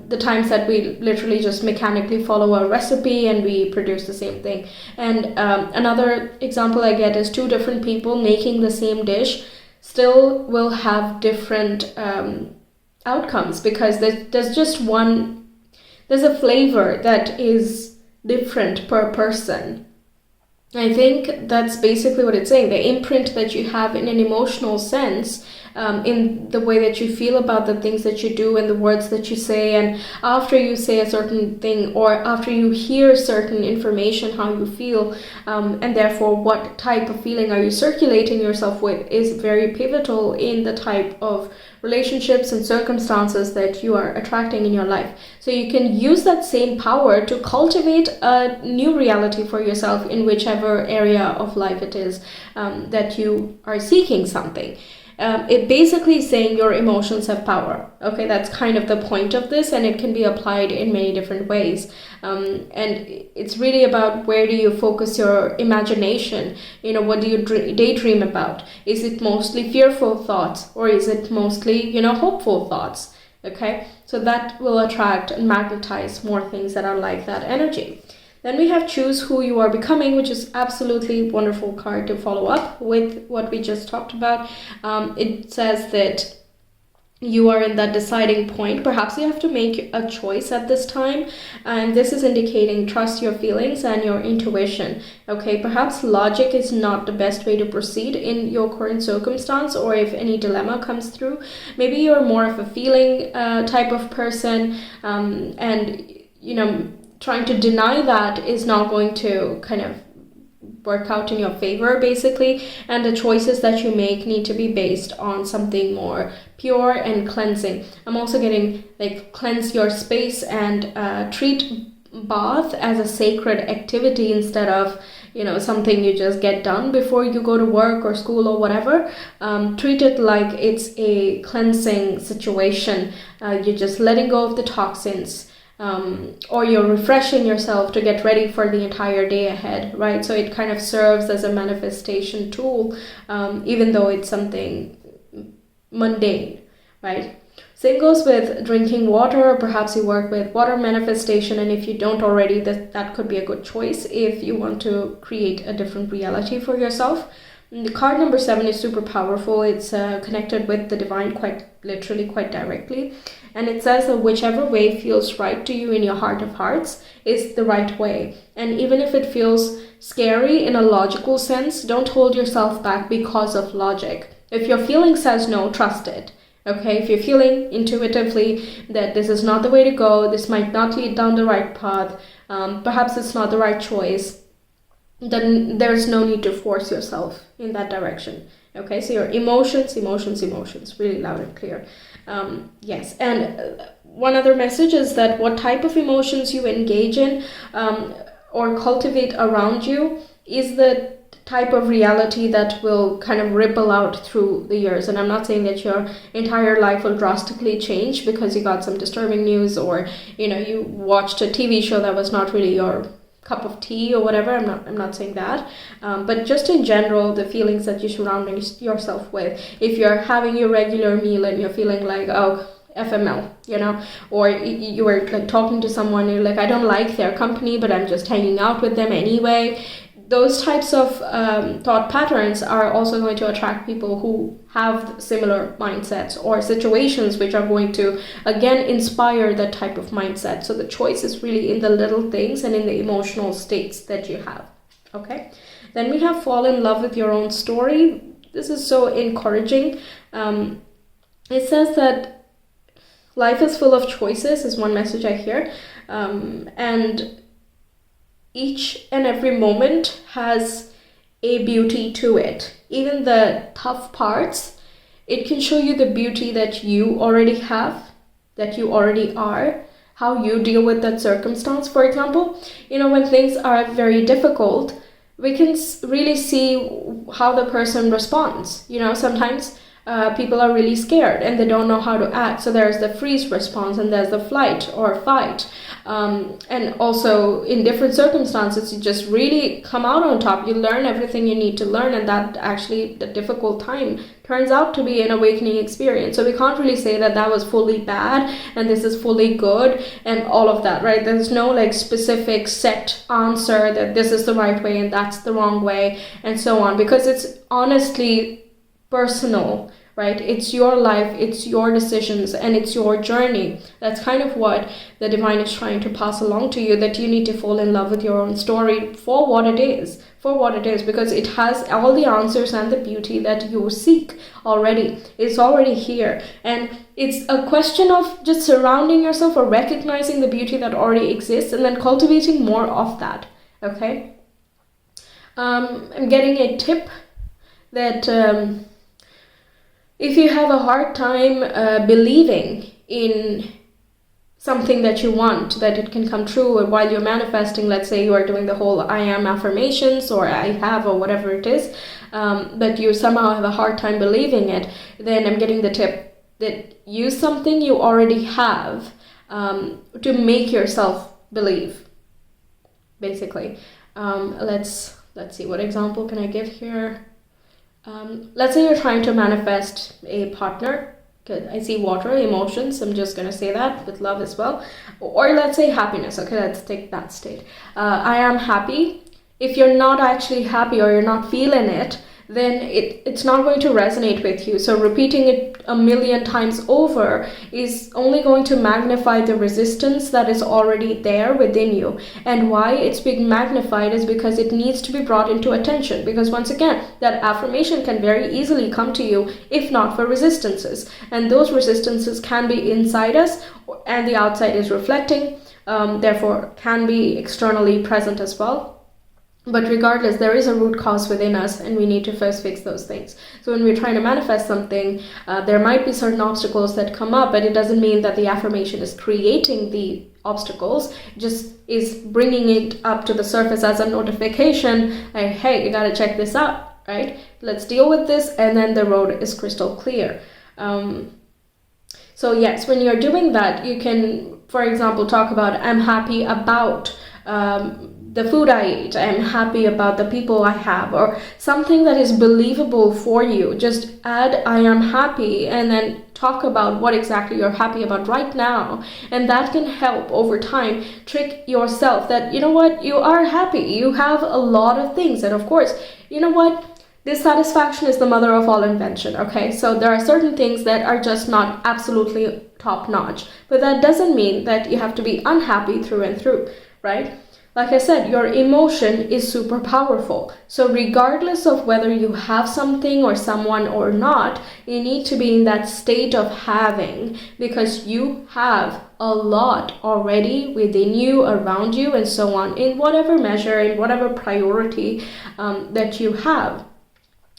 A: the times that we literally just mechanically follow a recipe and we produce the same thing. And another example I get is two different people making the same dish still will have different outcomes, because there's a flavor that is different per person. I think that's basically what it's saying. The imprint that you have in an emotional sense, in the way that you feel about the things that you do and the words that you say, and after you say a certain thing or after you hear certain information, how you feel, and therefore what type of feeling are you circulating yourself with, is very pivotal in the type of relationships and circumstances that you are attracting in your life. So you can use that same power to cultivate a new reality for yourself in whichever area of life it is that you are seeking something. It basically is saying your emotions have power. Okay, that's kind of the point of this, and it can be applied in many different ways. And it's really about, where do you focus your imagination? What do you daydream about? Is it mostly fearful thoughts, or is it mostly, hopeful thoughts? Okay, so that will attract and magnetize more things that are like that energy. Then we have Choose Who You Are Becoming, which is absolutely wonderful card to follow up with what we just talked about. It says that you are in that deciding point. Perhaps you have to make a choice at this time, and this is indicating trust your feelings and your intuition. Okay, perhaps logic is not the best way to proceed in your current circumstance, or if any dilemma comes through. Maybe you're more of a feeling type of person, and trying to deny that is not going to kind of work out in your favor, basically. And the choices that you make need to be based on something more pure and cleansing. I'm also getting cleanse your space and treat bath as a sacred activity instead of something you just get done before you go to work or school or whatever. Treat it like it's a cleansing situation. You're just letting go of the toxins. Or you're refreshing yourself to get ready for the entire day ahead, right? So it kind of serves as a manifestation tool, even though it's something mundane, right? Same goes with drinking water, or perhaps you work with water manifestation, and if you don't already, that could be a good choice if you want to create a different reality for yourself. The card number 7 is super powerful. It's connected with the divine quite literally, quite directly. And it says that whichever way feels right to you in your heart of hearts is the right way. And even if it feels scary in a logical sense, don't hold yourself back because of logic. If your feeling says no, trust it. Okay, if you're feeling intuitively that this is not the way to go, this might not lead down the right path, perhaps it's not the right choice, then there's no need to force yourself in that direction. Okay, so your emotions, really loud and clear. Yes, and one other message is that what type of emotions you engage in or cultivate around you is the type of reality that will kind of ripple out through the years. And I'm not saying that your entire life will drastically change because you got some disturbing news, or you watched a TV show that was not really your cup of tea or whatever. I'm not saying that, but just in general, the feelings that you surround yourself with. If you're having your regular meal and you're feeling like, oh, FML, or you were like talking to someone, you're like, I don't like their company, but I'm just hanging out with them anyway. Those types of thought patterns are also going to attract people who have similar mindsets, or situations which are going to, again, inspire that type of mindset. So the choice is really in the little things and in the emotional states that you have. Okay. Then we have fall in love with your own story. This is so encouraging. It says that life is full of choices, is one message I hear. And each and every moment has a beauty to it. Even the tough parts, it can show you the beauty that you already have, that you already are, how you deal with that circumstance. For example, when things are very difficult, we can really see how the person responds. Sometimes people are really scared and they don't know how to act. So there's the freeze response and there's the flight or fight. And also in different circumstances, you just really come out on top. You learn everything you need to learn, and that actually the difficult time turns out to be an awakening experience. So we can't really say that that was fully bad and this is fully good and all of that, right? There's no like specific set answer that this is the right way and that's the wrong way and so on, because it's honestly personal, right? It's your life, it's your decisions, and it's your journey. That's kind of what the divine is trying to pass along to you, that you need to fall in love with your own story for what it is, because it has all the answers and the beauty that you seek already. It's already here, and it's a question of just surrounding yourself or recognizing the beauty that already exists and then cultivating more of that. Okay. I'm getting a tip that if you have a hard time believing in something that you want, that it can come true, or while you're manifesting, let's say you are doing the whole I am affirmations or I have or whatever it is, but you somehow have a hard time believing it, then I'm getting the tip that use something you already have to make yourself believe, basically. Let's see, what example can I give here? Let's say you're trying to manifest a partner. I see water, emotions. I'm just going to say that with love as well. Or let's say happiness. Okay, let's take that state. I am happy. If you're not actually happy or you're not feeling it, then it's not going to resonate with you. So repeating it a million times over is only going to magnify the resistance that is already there within you. And why it's being magnified is because it needs to be brought into attention. Because once again, that affirmation can very easily come to you if not for resistances. And those resistances can be inside us and the outside is reflecting, therefore can be externally present as well. But regardless, there is a root cause within us and we need to first fix those things. So when we're trying to manifest something, there might be certain obstacles that come up, but it doesn't mean that the affirmation is creating the obstacles. It just is bringing it up to the surface as a notification, like, hey, you gotta check this out, right? Let's deal with this, and then the road is crystal clear. So yes, when you're doing that, you can, for example, talk about, I'm happy about the food I eat, I'm happy about the people I have, or something that is believable for you. Just add I am happy and then talk about what exactly you're happy about right now. And that can help over time trick yourself that, you know what, you are happy, you have a lot of things. And of course, you know what, dissatisfaction is the mother of all invention, okay? So there are certain things that are just not absolutely top notch, but that doesn't mean that you have to be unhappy through and through, right? Like I said, your emotion is super powerful. So regardless of whether you have something or someone or not, you need to be in that state of having, because you have a lot already within you, around you, and so on, in whatever measure, in whatever priority that you have.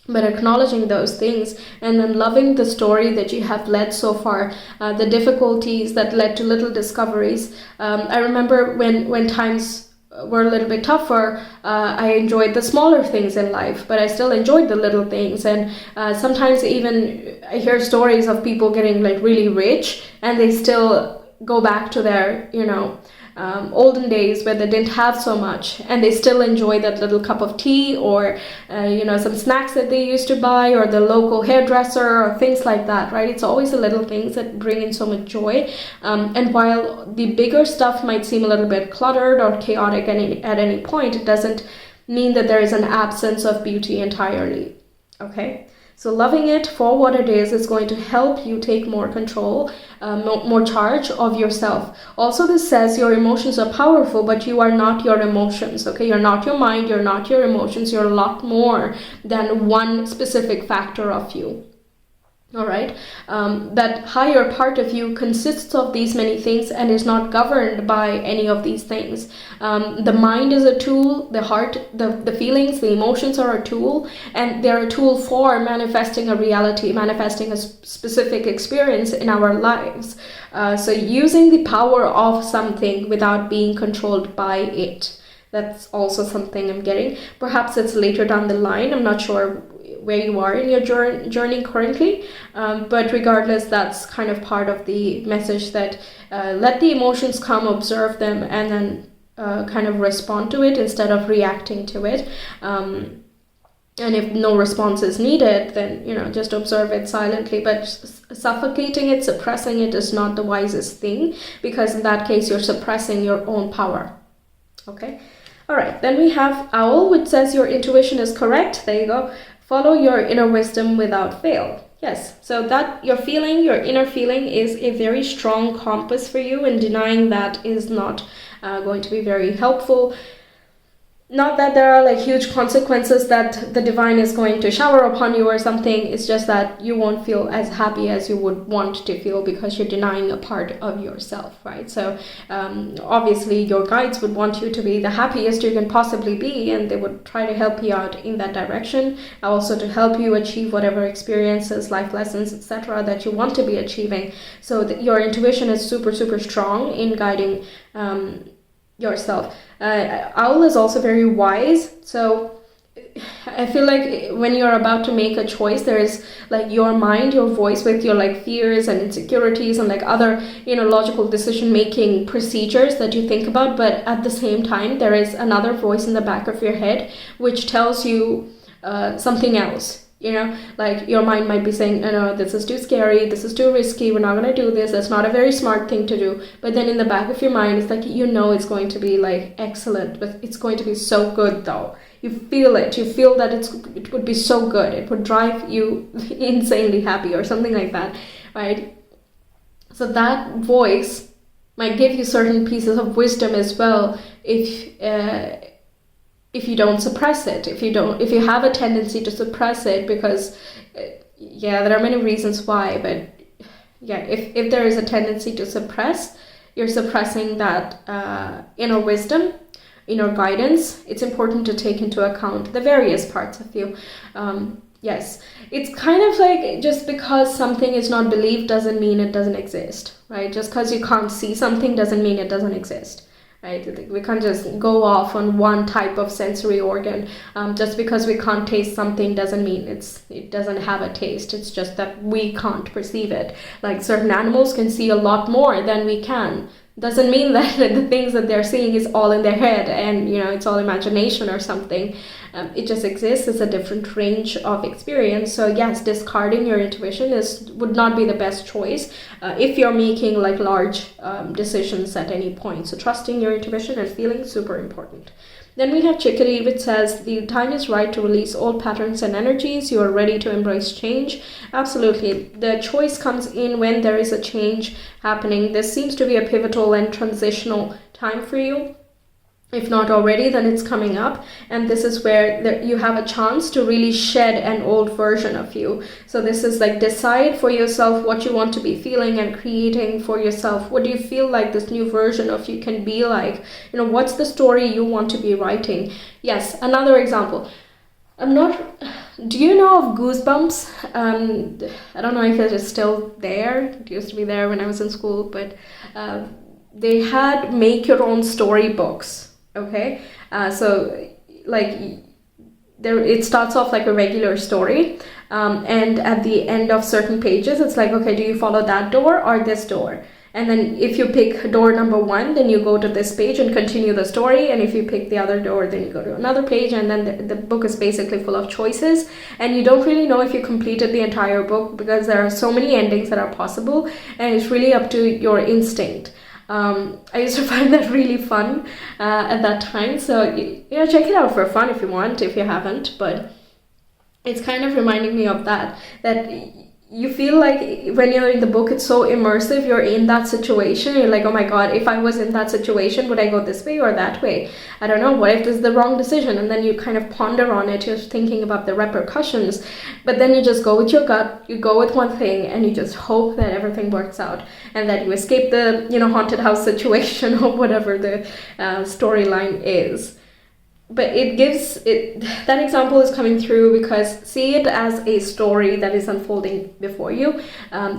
A: But acknowledging those things and then loving the story that you have led so far, the difficulties that led to little discoveries. I remember when times were a little bit tougher, I enjoyed the smaller things in life, but I still enjoyed the little things. And sometimes even I hear stories of people getting like really rich and they still go back to their, olden days where they didn't have so much, and they still enjoy that little cup of tea or some snacks that they used to buy, or the local hairdresser, or things like that, right? It's always the little things that bring in so much joy. And while the bigger stuff might seem a little bit cluttered or chaotic at any point, it doesn't mean that there is an absence of beauty entirely. Okay, so loving it for what it is going to help you take more control, more charge of yourself. Also, this says your emotions are powerful, but you are not your emotions. Okay, you're not your mind, you're not your emotions, you're a lot more than one specific factor of you. All right, that higher part of you consists of these many things and is not governed by any of these things. The mind is a tool, the heart, the feelings, the emotions are a tool, and they're a tool for manifesting a reality, manifesting a specific experience in our lives. So using the power of something without being controlled by it. That's also something I'm getting. Perhaps it's later down the line. I'm not sure where you are in your journey currently, but regardless, that's kind of part of the message, that let the emotions come, observe them, and then kind of respond to it instead of reacting to it. And if no response is needed, then just observe it silently. But suffocating it, suppressing it is not the wisest thing, because in that case you're suppressing your own power. Okay. All right, then we have Owl, which says your intuition is correct. There you go. Follow your inner wisdom without fail. Yes, so that your inner feeling is a very strong compass for you, and denying that is not going to be very helpful. Not that there are like huge consequences that the divine is going to shower upon you or something. It's just that you won't feel as happy as you would want to feel because you're denying a part of yourself, right? So obviously your guides would want you to be the happiest you can possibly be, and they would try to help you out in that direction. Also to help you achieve whatever experiences, life lessons, etc. that you want to be achieving. So that your intuition is super, super strong in guiding yourself. Owl is also very wise, so I feel like when you're about to make a choice, there is like your mind, your voice with your like fears and insecurities and like other logical decision making procedures that you think about, but at the same time there is another voice in the back of your head which tells you something else. Like your mind might be saying, no, this is too scary, this is too risky, we're not going to do this, that's not a very smart thing to do. But then in the back of your mind, it's like, it's going to be like excellent, but it's going to be so good though. You feel it, you feel that it would be so good, it would drive you insanely happy or something like that, right? So that voice might give you certain pieces of wisdom as well if you don't suppress it, if you have a tendency to suppress it, because there are many reasons why, but if there is a tendency to suppress, you're suppressing that inner wisdom, inner guidance. It's important to take into account the various parts of you. Yes, it's kind of like, just because something is not believed doesn't mean it doesn't exist, right? Just because you can't see something doesn't mean it doesn't exist. Right? We can't just go off on one type of sensory organ. Just because we can't taste something doesn't mean it doesn't have a taste. It's just that we can't perceive it. Like certain animals can see a lot more than we can. Doesn't mean that the things that they're seeing is all in their head and it's all imagination or something. It just exists as a different range of experience. So yes, discarding your intuition would not be the best choice if you're making like large decisions at any point. So trusting your intuition and feeling, super important. Then we have Chickadee, which says the time is right to release old patterns and energies. You are ready to embrace change. Absolutely. The choice comes in when there is a change happening. This seems to be a pivotal and transitional time for you. If not already, then it's coming up, and this is where you have a chance to really shed an old version of you. So this is like, decide for yourself what you want to be feeling and creating for yourself. What do you feel like this new version of you can be like? What's the story you want to be writing? Yes, another example. Do you know of Goosebumps? I don't know if it is still there. It used to be there when I was in school, but they had make your own story books. Okay, so like there, it starts off like a regular story, and at the end of certain pages, it's like, okay, do you follow that door or this door? And then if you pick door number 1, then you go to this page and continue the story. And if you pick the other door, then you go to another page. And then the book is basically full of choices. And you don't really know if you completed the entire book because there are so many endings that are possible. And it's really up to your instinct. I used to find that really fun at that time. So, check it out for fun if you want, if you haven't. But it's kind of reminding me of that you feel like when you're in the book, it's so immersive. You're in that situation. You're like, oh my God, if I was in that situation, would I go this way or that way? I don't know. What if this is the wrong decision? And then you kind of ponder on it. You're thinking about the repercussions. But then you just go with your gut. You go with one thing and you just hope that everything works out and that you escape the, haunted house situation or whatever the storyline is. But that example is coming through because see it as a story that is unfolding before you.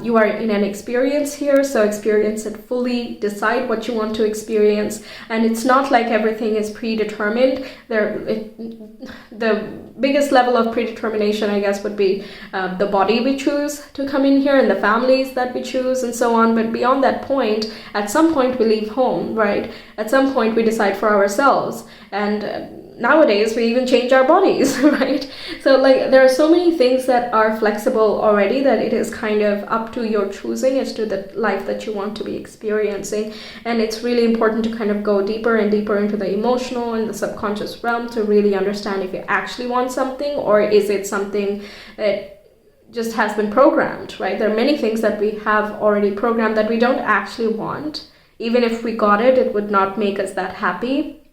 A: You are in an experience here, so experience it fully, decide what you want to experience, and it's not like everything is predetermined. The biggest level of predetermination, I guess, would be the body we choose to come in here and the families that we choose and so on. But beyond that point, at some point we leave home, right? At some point we decide for ourselves. And nowadays we even change our bodies, right? So like there are so many things that are flexible already that it is kind of up to your choosing as to the life that you want to be experiencing. And it's really important to kind of go deeper and deeper into the emotional and the subconscious realm to really understand if you actually want something or is it something that just has been programmed, right? There are many things that we have already programmed that we don't actually want. Even if we got it, it would not make us that happy.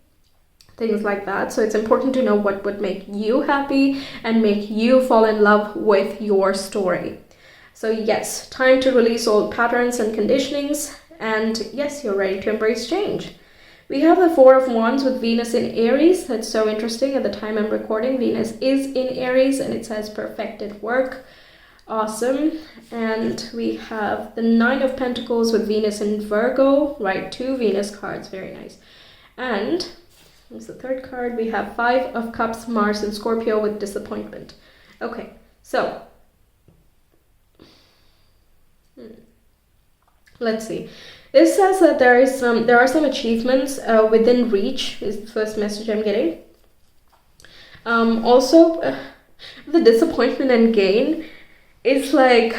A: Things like that. So it's important to know what would make you happy and make you fall in love with your story. So yes, time to release old patterns and conditionings. And yes, you're ready to embrace change. We have the Four of Wands with Venus in Aries. That's so interesting. At the time I'm recording, Venus is in Aries and it says perfected work. Awesome. And we have the Nine of Pentacles with Venus in Virgo. Right, 2 Venus cards. Very nice. And here's the third card. We have Five of Cups, Mars in Scorpio with disappointment. Okay, so let's see. This says that there are some achievements within reach. Is the first message I'm getting. Also, the disappointment and gain is like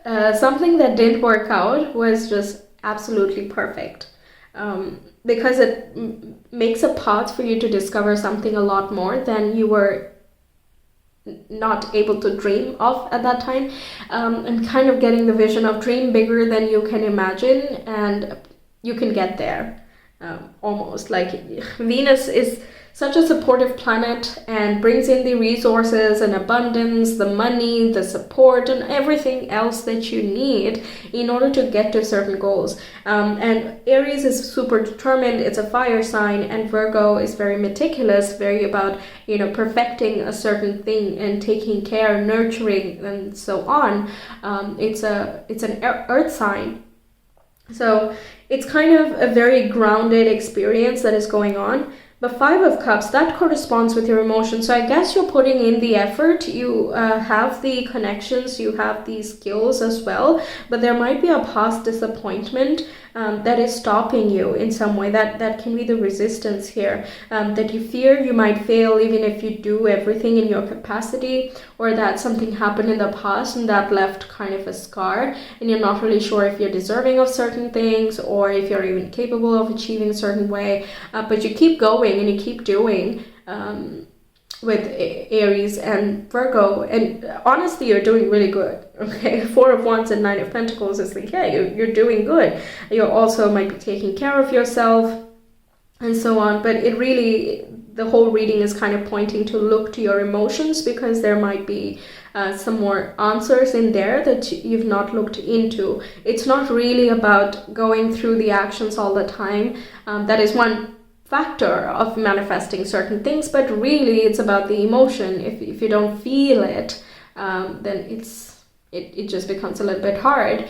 A: something that didn't work out was just absolutely perfect. Because it makes a path for you to discover something a lot more than you were not able to dream of at that time, and kind of getting the vision of dream bigger than you can imagine, and you can get there. Almost like Venus is such a supportive planet and brings in the resources and abundance, the money, the support, and everything else that you need in order to get to certain goals. And Aries is super determined. It's a fire sign, and Virgo is very meticulous, very about, perfecting a certain thing and taking care, nurturing, and so on. It's an earth sign. So it's kind of a very grounded experience that is going on. But Five of Cups, that corresponds with your emotions. So I guess you're putting in the effort. You have the connections, you have the skills as well. But there might be a past disappointment that is stopping you in some way. That can be the resistance here. That you fear you might fail even if you do everything in your capacity. Or that something happened in the past and that left kind of a scar. And you're not really sure if you're deserving of certain things or if you're even capable of achieving a certain way. But you keep going and you keep doing with Aries and Virgo, and honestly you're doing really good. Okay, Four of Wands and Nine of Pentacles is like, yeah, you're doing good. You also might be taking care of yourself and so on, but it really, the whole reading is kind of pointing to look to your emotions, because there might be some more answers in there that you've not looked into. It's not really about going through the actions all the time. That is one factor of manifesting certain things, but really it's about the emotion. If you don't feel it, then it just becomes a little bit hard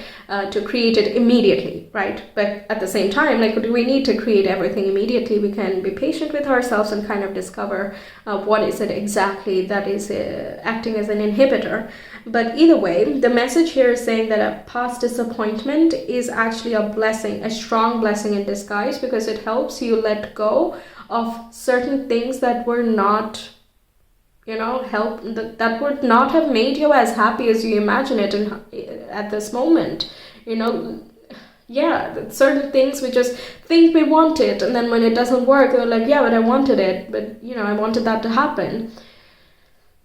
A: to create it immediately, right? But at the same time, like, do we need to create everything immediately? We can be patient with ourselves and kind of discover what is it exactly that is acting as an inhibitor. But either way, the message here is saying that a past disappointment is actually a blessing, a strong blessing in disguise, because it helps you let go of certain things that were not, that would not have made you as happy as you imagine it at this moment. Certain things we just think we want it, and then when it doesn't work, we're like, yeah, but I wanted it, but I wanted that to happen.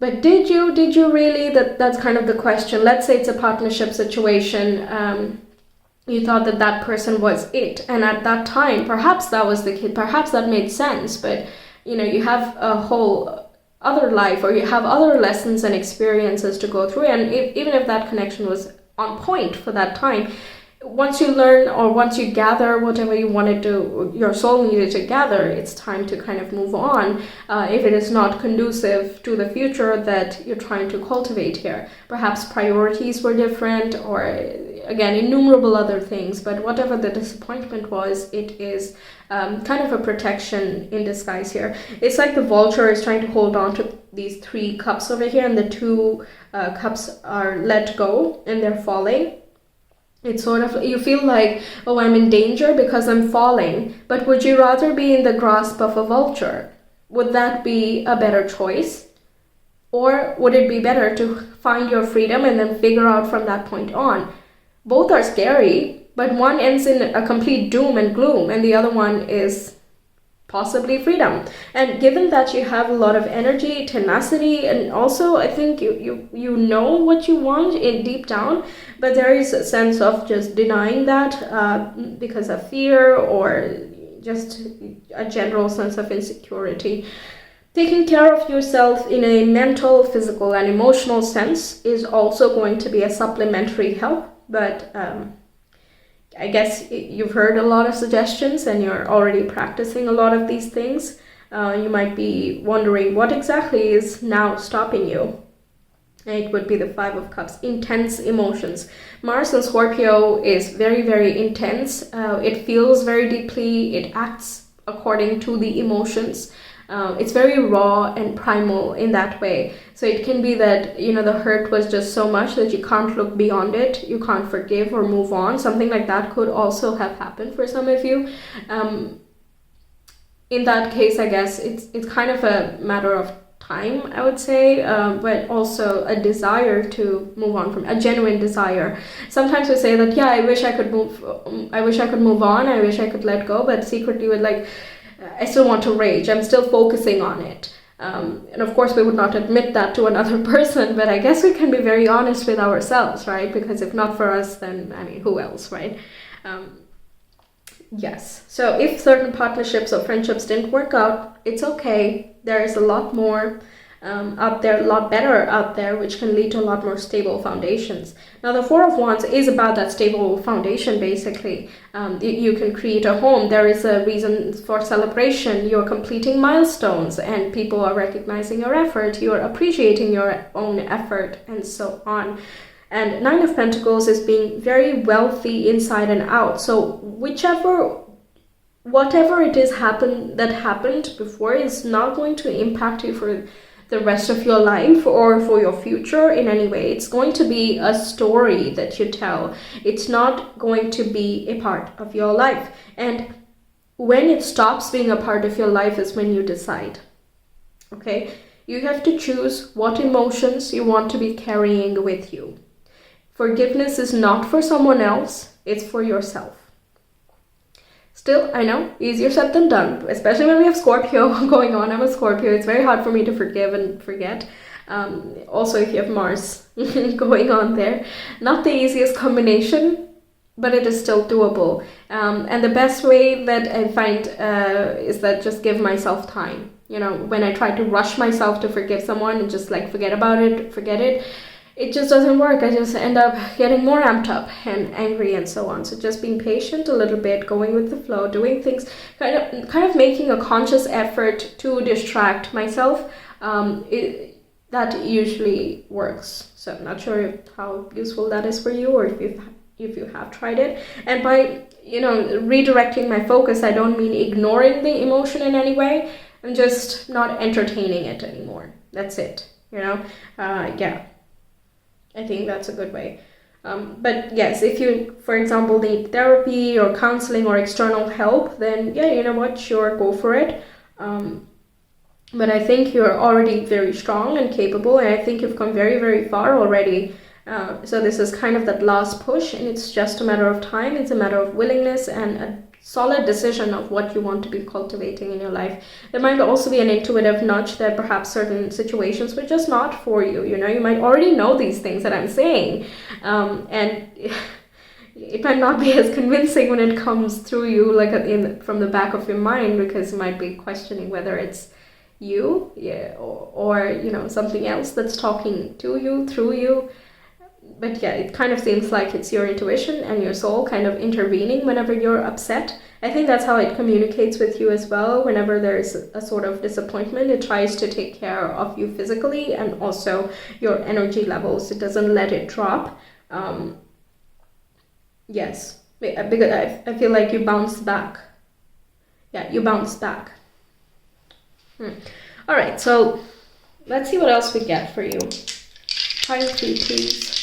A: But did you really? That's kind of the question. Let's say it's a partnership situation. You thought that person was it, and at that time, perhaps that was the kid, perhaps that made sense, but you have a whole other life, or you have other lessons and experiences to go through, and even if that connection was on point for that time, once you learn, or once you gather whatever you wanted to, your soul needed to gather, it's time to kind of move on, if it is not conducive to the future that you're trying to cultivate here. Perhaps priorities were different, or again, innumerable other things, but whatever the disappointment was, it is kind of a protection in disguise here. It's like the vulture is trying to hold on to these 3 cups over here, and the 2 cups are let go and they're falling. It's sort of, you feel like, oh, I'm in danger because I'm falling, but would you rather be in the grasp of a vulture? Would that be a better choice? Or would it be better to find your freedom and then figure out from that point on? Both are scary, but one ends in a complete doom and gloom, and the other one is possibly freedom. And given that you have a lot of energy, tenacity, and also I think you know what you want in deep down, but there is a sense of just denying that because of fear, or just a general sense of insecurity. Taking care of yourself in a mental, physical, and emotional sense is also going to be a supplementary help, but I guess you've heard a lot of suggestions and you're already practicing a lot of these things. You might be wondering what exactly is now stopping you. It would be the 5 of Cups, intense emotions. Mars in Scorpio is very, very intense. It feels very deeply. It acts according to the emotions. It's very raw and primal in that way. So it can be that, the hurt was just so much that you can't look beyond it. You can't forgive or move on. Something like that could also have happened for some of you. In that case, I guess it's kind of a matter of time, I would say, but also a desire to move on from, a genuine desire. Sometimes we say that, yeah, I wish I could move on, I wish I could let go, but secretly we're like, I still want to rage, I'm still focusing on it. And of course we would not admit that to another person, but I guess we can be very honest with ourselves, right? Because if not for us, then who else, right? Yes, so if certain partnerships or friendships didn't work out, it's okay. There is a lot more out there, a lot better out there, which can lead to a lot more stable foundations. Now the 4 of Wands is about that stable foundation, basically. You can create a home. There is a reason for celebration. You're completing milestones and people are recognizing your effort. You're appreciating your own effort, and so on. And 9 of Pentacles is being very wealthy inside and out. So whatever it is that happened before is not going to impact you for the rest of your life or for your future in any way. It's going to be a story that you tell. It's not going to be a part of your life. And when it stops being a part of your life is when you decide. Okay? You have to choose what emotions you want to be carrying with you. Forgiveness is not for someone else, it's for yourself. Still, I know, easier said than done, especially when we have Scorpio going on. I'm a Scorpio, it's very hard for me to forgive and forget. Also, if you have Mars going on there. Not the easiest combination, but it is still doable. And the best way that I find is that just give myself time. When I try to rush myself to forgive someone and just forget it, it just doesn't work. I just end up getting more amped up and angry and so on. So just being patient a little bit, going with the flow, doing things, kind of making a conscious effort to distract myself, that usually works. So I'm not sure how useful that is for you, or if you have tried it. And by, redirecting my focus, I don't mean ignoring the emotion in any way. I'm just not entertaining it anymore. That's it. Yeah. I think that's a good way. But yes, if you, for example, need therapy or counseling or external help, then yeah, you know what, sure, go for it. But I think you're already very strong and capable, and I think you've come very, very far already. So this is kind of that last push, and it's just a matter of time. It's a matter of willingness and a solid decision of what you want to be cultivating in your life. There might also be an intuitive nudge that perhaps certain situations were just not for you. You might already know these things that I'm saying, and it might not be as convincing when it comes through you, like from the back of your mind, because you might be questioning whether it's you, yeah, or something else that's talking to you, through you. But yeah, it kind of seems like it's your intuition and your soul kind of intervening whenever you're upset. I think that's how it communicates with you as well. Whenever there's a sort of disappointment, it tries to take care of you physically and also your energy levels. It doesn't let it drop. Yes, because I feel like you bounce back. Yeah, you bounce back. All right, so let's see what else we get for you. Pile 3, please.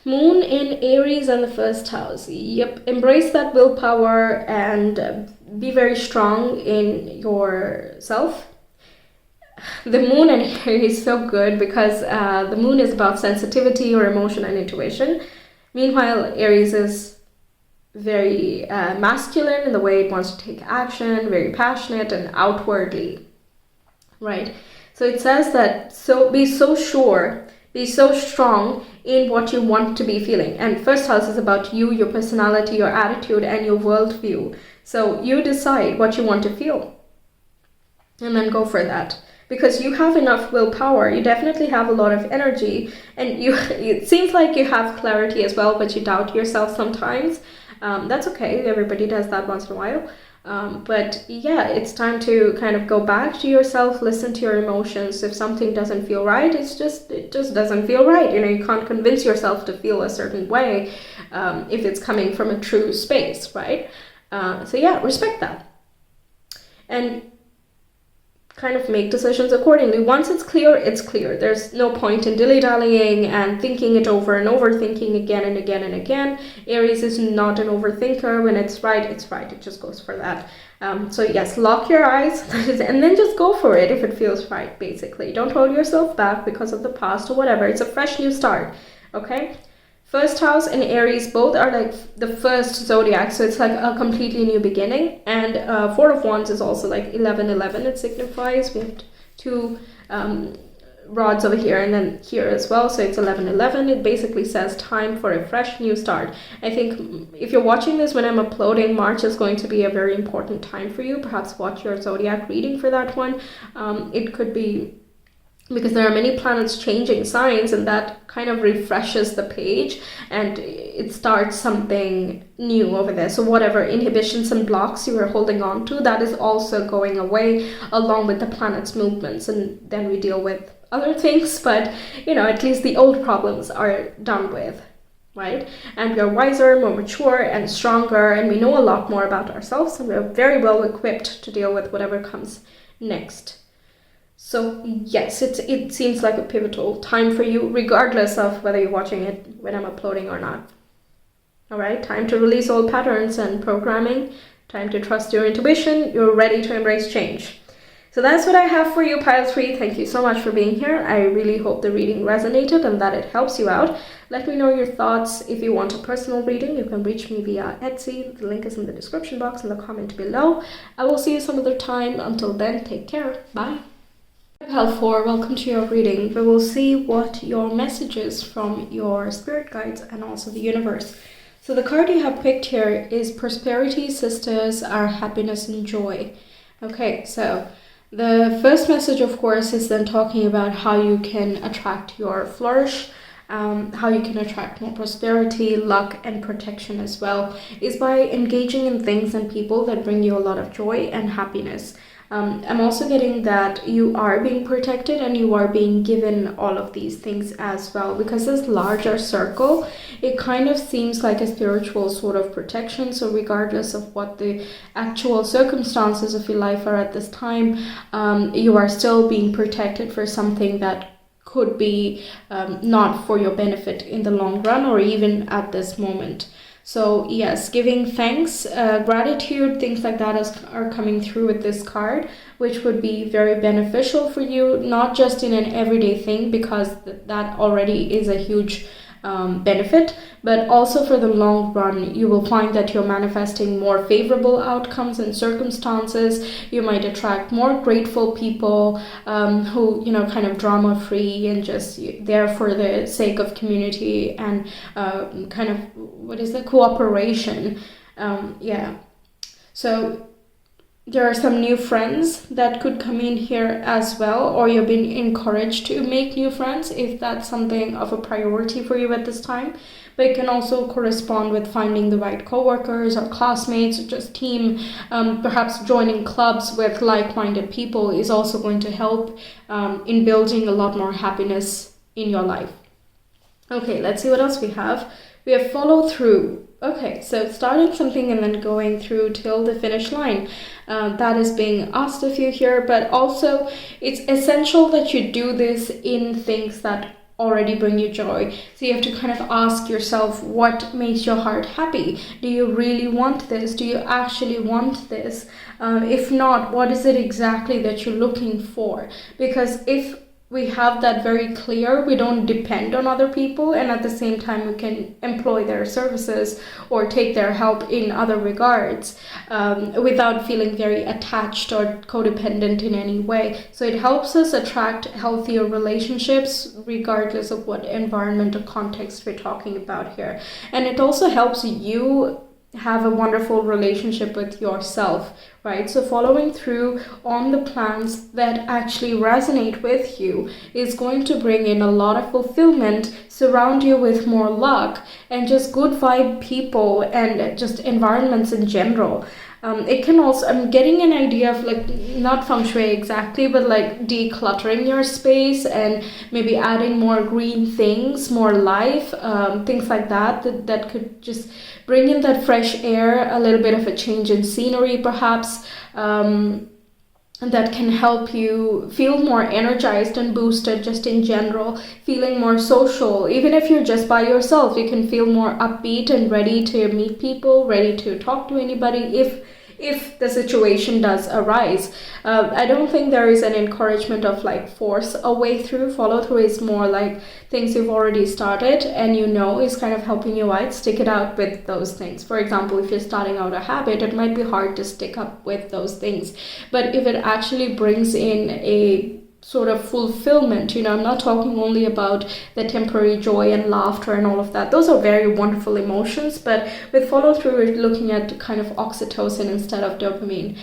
A: Moon in Aries and the first house. Yep, embrace that willpower and be very strong in yourself. The moon in Aries is so good because the moon is about sensitivity or emotion and intuition. Meanwhile, Aries is very masculine in the way it wants to take action, very passionate and outwardly, right? So it says that be so sure, be so strong in what you want to be feeling. And first house is about you, your personality, your attitude, and your worldview. So you decide what you want to feel and then go for that. Because you have enough willpower, you definitely have a lot of energy, and it seems like you have clarity as well, but you doubt yourself sometimes. That's okay, everybody does that once in a while. But yeah, it's time to kind of go back to yourself, listen to your emotions. If something doesn't feel right, it just doesn't feel right. You can't convince yourself to feel a certain way if it's coming from a true space, right? So yeah, respect that. And kind of make decisions accordingly. Once it's clear, it's clear. There's no point in dilly-dallying and thinking it over and overthinking again and again and again. Aries is not an overthinker. When it's right, it's right. It just goes for that. So yes, lock your eyes and then just go for it if it feels right, basically. Don't hold yourself back because of the past or whatever. It's a fresh new start, okay? First house and Aries both are like the first zodiac, so it's like a completely new beginning. And Four of Wands is also like 11-11. It signifies. We have two rods over here and then here as well, so it's 11-11. It basically says time for a fresh new start. I think if you're watching this when I'm uploading, March is going to be a very important time for you. Perhaps watch your zodiac reading for that one. It could be because there are many planets changing signs, and that kind of refreshes the page and it starts something new over there. So whatever inhibitions and blocks you were holding on to, that is also going away along with the planet's movements, and then we deal with other things, but at least the old problems are done with, right? And we are wiser, more mature and stronger, and we know a lot more about ourselves, and we're very well equipped to deal with whatever comes next. So yes, it seems like a pivotal time for you, regardless of whether you're watching it when I'm uploading or not. All right, time to release old patterns and programming. Time to trust your intuition. You're ready to embrace change. So that's what I have for you, Pile 3. Thank you so much for being here. I really hope the reading resonated and that it helps you out. Let me know your thoughts. If you want a personal reading, you can reach me via Etsy. The link is in the description box and the comment below. I will see you some other time. Until then, take care. Bye. Pile 4, welcome to your reading. We will see what your message is from your spirit guides and also the universe. So the card you have picked here is Prosperity, Sisters, Our Happiness and Joy. Okay, so the first message, of course, is then talking about how you can attract your flourish, how you can attract more prosperity, luck, and protection as well, is by engaging in things and people that bring you a lot of joy and happiness. I'm also getting that you are being protected and you are being given all of these things as well, because this larger circle, it kind of seems like a spiritual sort of protection. So regardless of what the actual circumstances of your life are at this time, you are still being protected for something that could be not for your benefit in the long run or even at this moment. So yes, giving thanks, gratitude, things like that are coming through with this card, which would be very beneficial for you, not just in an everyday thing, because that already is a huge benefit, but also for the long run. You will find that you're manifesting more favorable outcomes and circumstances. You might attract more grateful people who, kind of drama free and just there for the sake of community and kind of, cooperation. So there are some new friends that could come in here as well, or you're being encouraged to make new friends if that's something of a priority for you at this time. But it can also correspond with finding the right coworkers or classmates or just team. Perhaps joining clubs with like-minded people is also going to help in building a lot more happiness in your life. Okay, let's see what else we have. We have follow through. Okay, so starting something and then going through till the finish line. That is being asked of you here, but also it's essential that you do this in things that already bring you joy. So you have to kind of ask yourself, what makes your heart happy? Do you really want this? Do you actually want this? If not, what is it exactly that you're looking for? Because if we have that very clear, we don't depend on other people, and at the same time we can employ their services or take their help in other regards without feeling very attached or codependent in any way. So it helps us attract healthier relationships regardless of what environment or context we're talking about here. And it also helps you have a wonderful relationship with yourself, right? So following through on the plans that actually resonate with you is going to bring in a lot of fulfillment, surround you with more luck and just good vibe people and just environments in general. It can also, I'm getting an idea of like, not feng shui exactly, but like decluttering your space and maybe adding more green things, more life, things like that could just bring in that fresh air, a little bit of a change in scenery perhaps, that can help you feel more energized and boosted just in general, feeling more social. Even if you're just by yourself, you can feel more upbeat and ready to meet people, ready to talk to anybody if the situation does arise. I don't think there is an encouragement of like force a way through. Follow through is more like things you've already started and is kind of helping you out. Stick it out with those things. For example, if you're starting out a habit, it might be hard to stick up with those things. But if it actually brings in a sort of fulfillment, I'm not talking only about the temporary joy and laughter and all of that. Those are very wonderful emotions, but with follow through, we're looking at kind of oxytocin instead of dopamine,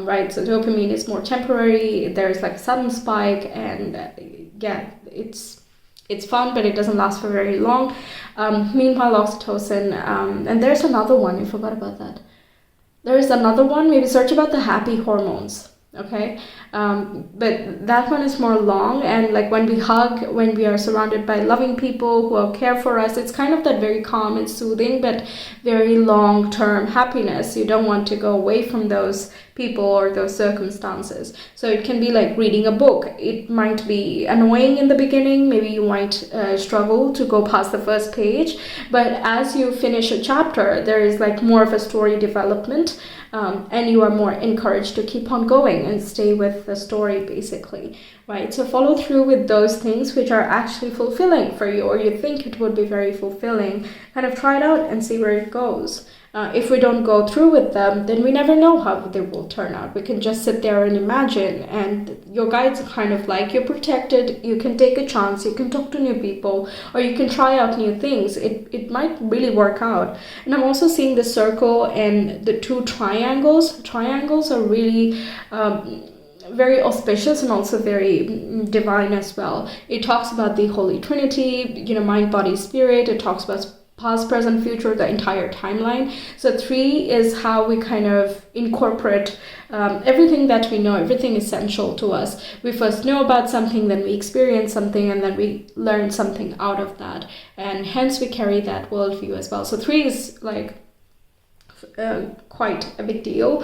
A: right? So dopamine is more temporary. There's like a sudden spike, and it's fun, but it doesn't last for very long. Meanwhile, oxytocin, and there's another one, I forgot about that. There is another one, maybe search about the happy hormones. Okay, but that one is more long, and like when we hug, when we are surrounded by loving people who care for us, it's kind of that very calm and soothing but very long-term happiness. You don't want to go away from those people or those circumstances. So it can be like reading a book. It might be annoying in the beginning, maybe you might struggle to go past the first page, but as you finish a chapter, there is like more of a story development, and you are more encouraged to keep on going and stay with the story basically, right? So follow through with those things which are actually fulfilling for you, or you think it would be very fulfilling. Kind of try it out and see where it goes. If we don't go through with them, then we never know how they will turn out. We can just sit there and imagine, and your guides are kind of like, you're protected, you can take a chance, you can talk to new people, or you can try out new things. It might really work out. And I'm also seeing the circle and the two triangles. Triangles are really very auspicious and also very divine as well. It talks about the Holy Trinity, mind, body, spirit. It talks about past, present, future, the entire timeline. So 3 is how we kind of incorporate everything that we know, everything essential to us. We first know about something, then we experience something, and then we learn something out of that. And hence we carry that worldview as well. So 3 is like quite a big deal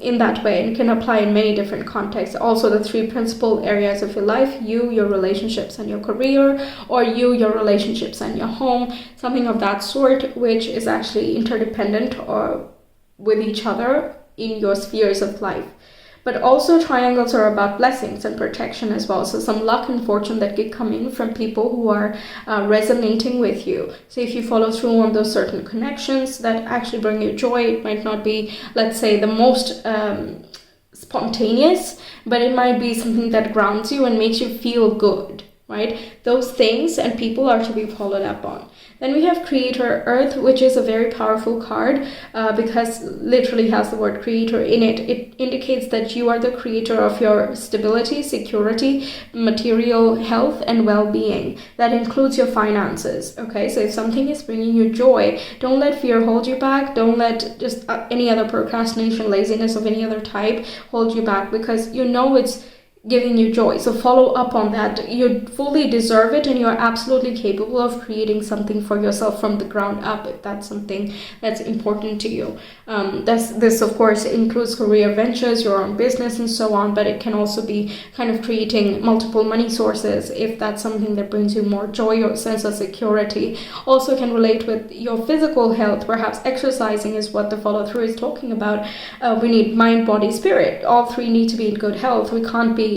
A: in that way, and can apply in many different contexts. Also, the 3 principal areas of your life: you, your relationships, and your career, or you, your relationships, and your home, something of that sort, which is actually interdependent or with each other in your spheres of life. But also triangles are about blessings and protection as well. So some luck and fortune that could come in from people who are resonating with you. So if you follow through on those certain connections that actually bring you joy, it might not be, let's say, the most spontaneous, but it might be something that grounds you and makes you feel good, right? Those things and people are to be followed up on. Then we have Creator Earth, which is a very powerful card because literally has the word creator in it. It indicates that you are the creator of your stability, security, material health, and well-being. That includes your finances, okay? So if something is bringing you joy, don't let fear hold you back. Don't let just any other procrastination, laziness of any other type hold you back, because you know it's giving you joy. So follow up on that. You fully deserve it, and you're absolutely capable of creating something for yourself from the ground up if that's something that's important to you. This of course includes career ventures, your own business, and so on, but it can also be kind of creating multiple money sources if that's something that brings you more joy or sense of security. Also can relate with your physical health. Perhaps exercising is what the follow through is talking about. We need mind, body, spirit. All 3 need to be in good health. We can't be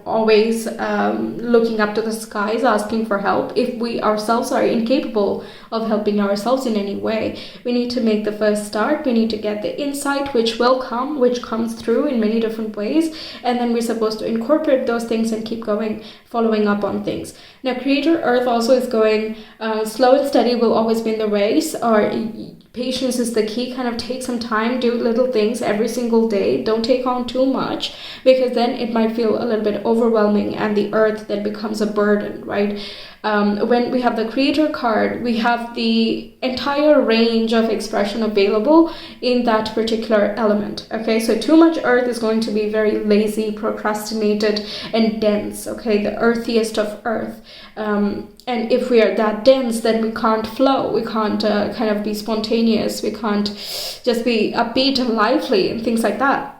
A: always looking up to the skies asking for help if we ourselves are incapable of helping ourselves in any way. We need to make the first start. We need to get the insight, which comes through in many different ways, and then we're supposed to incorporate those things and keep going, following up on things. Now, Creator Earth also is going slow and steady will always win the race, or patience is the key. Kind of take some time, do little things every single day. Don't take on too much, because then it might feel a little bit overwhelming, and the earth then becomes a burden, right? When we have the Creator card, we have the entire range of expression available in that particular element. Okay, so too much earth is going to be very lazy, procrastinated, and dense. Okay, the earthiest of earth. And if we are that dense, then we can't flow. We can't kind of be spontaneous. We can't just be upbeat and lively and things like that.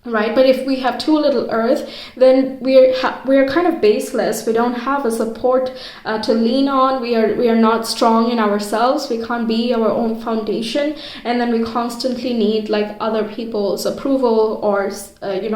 A: Right, but if we have too little earth, then we're kind of baseless. We don't have a support to lean on. We are not strong in ourselves. We can't be our own foundation, and then we constantly need like other people's approval or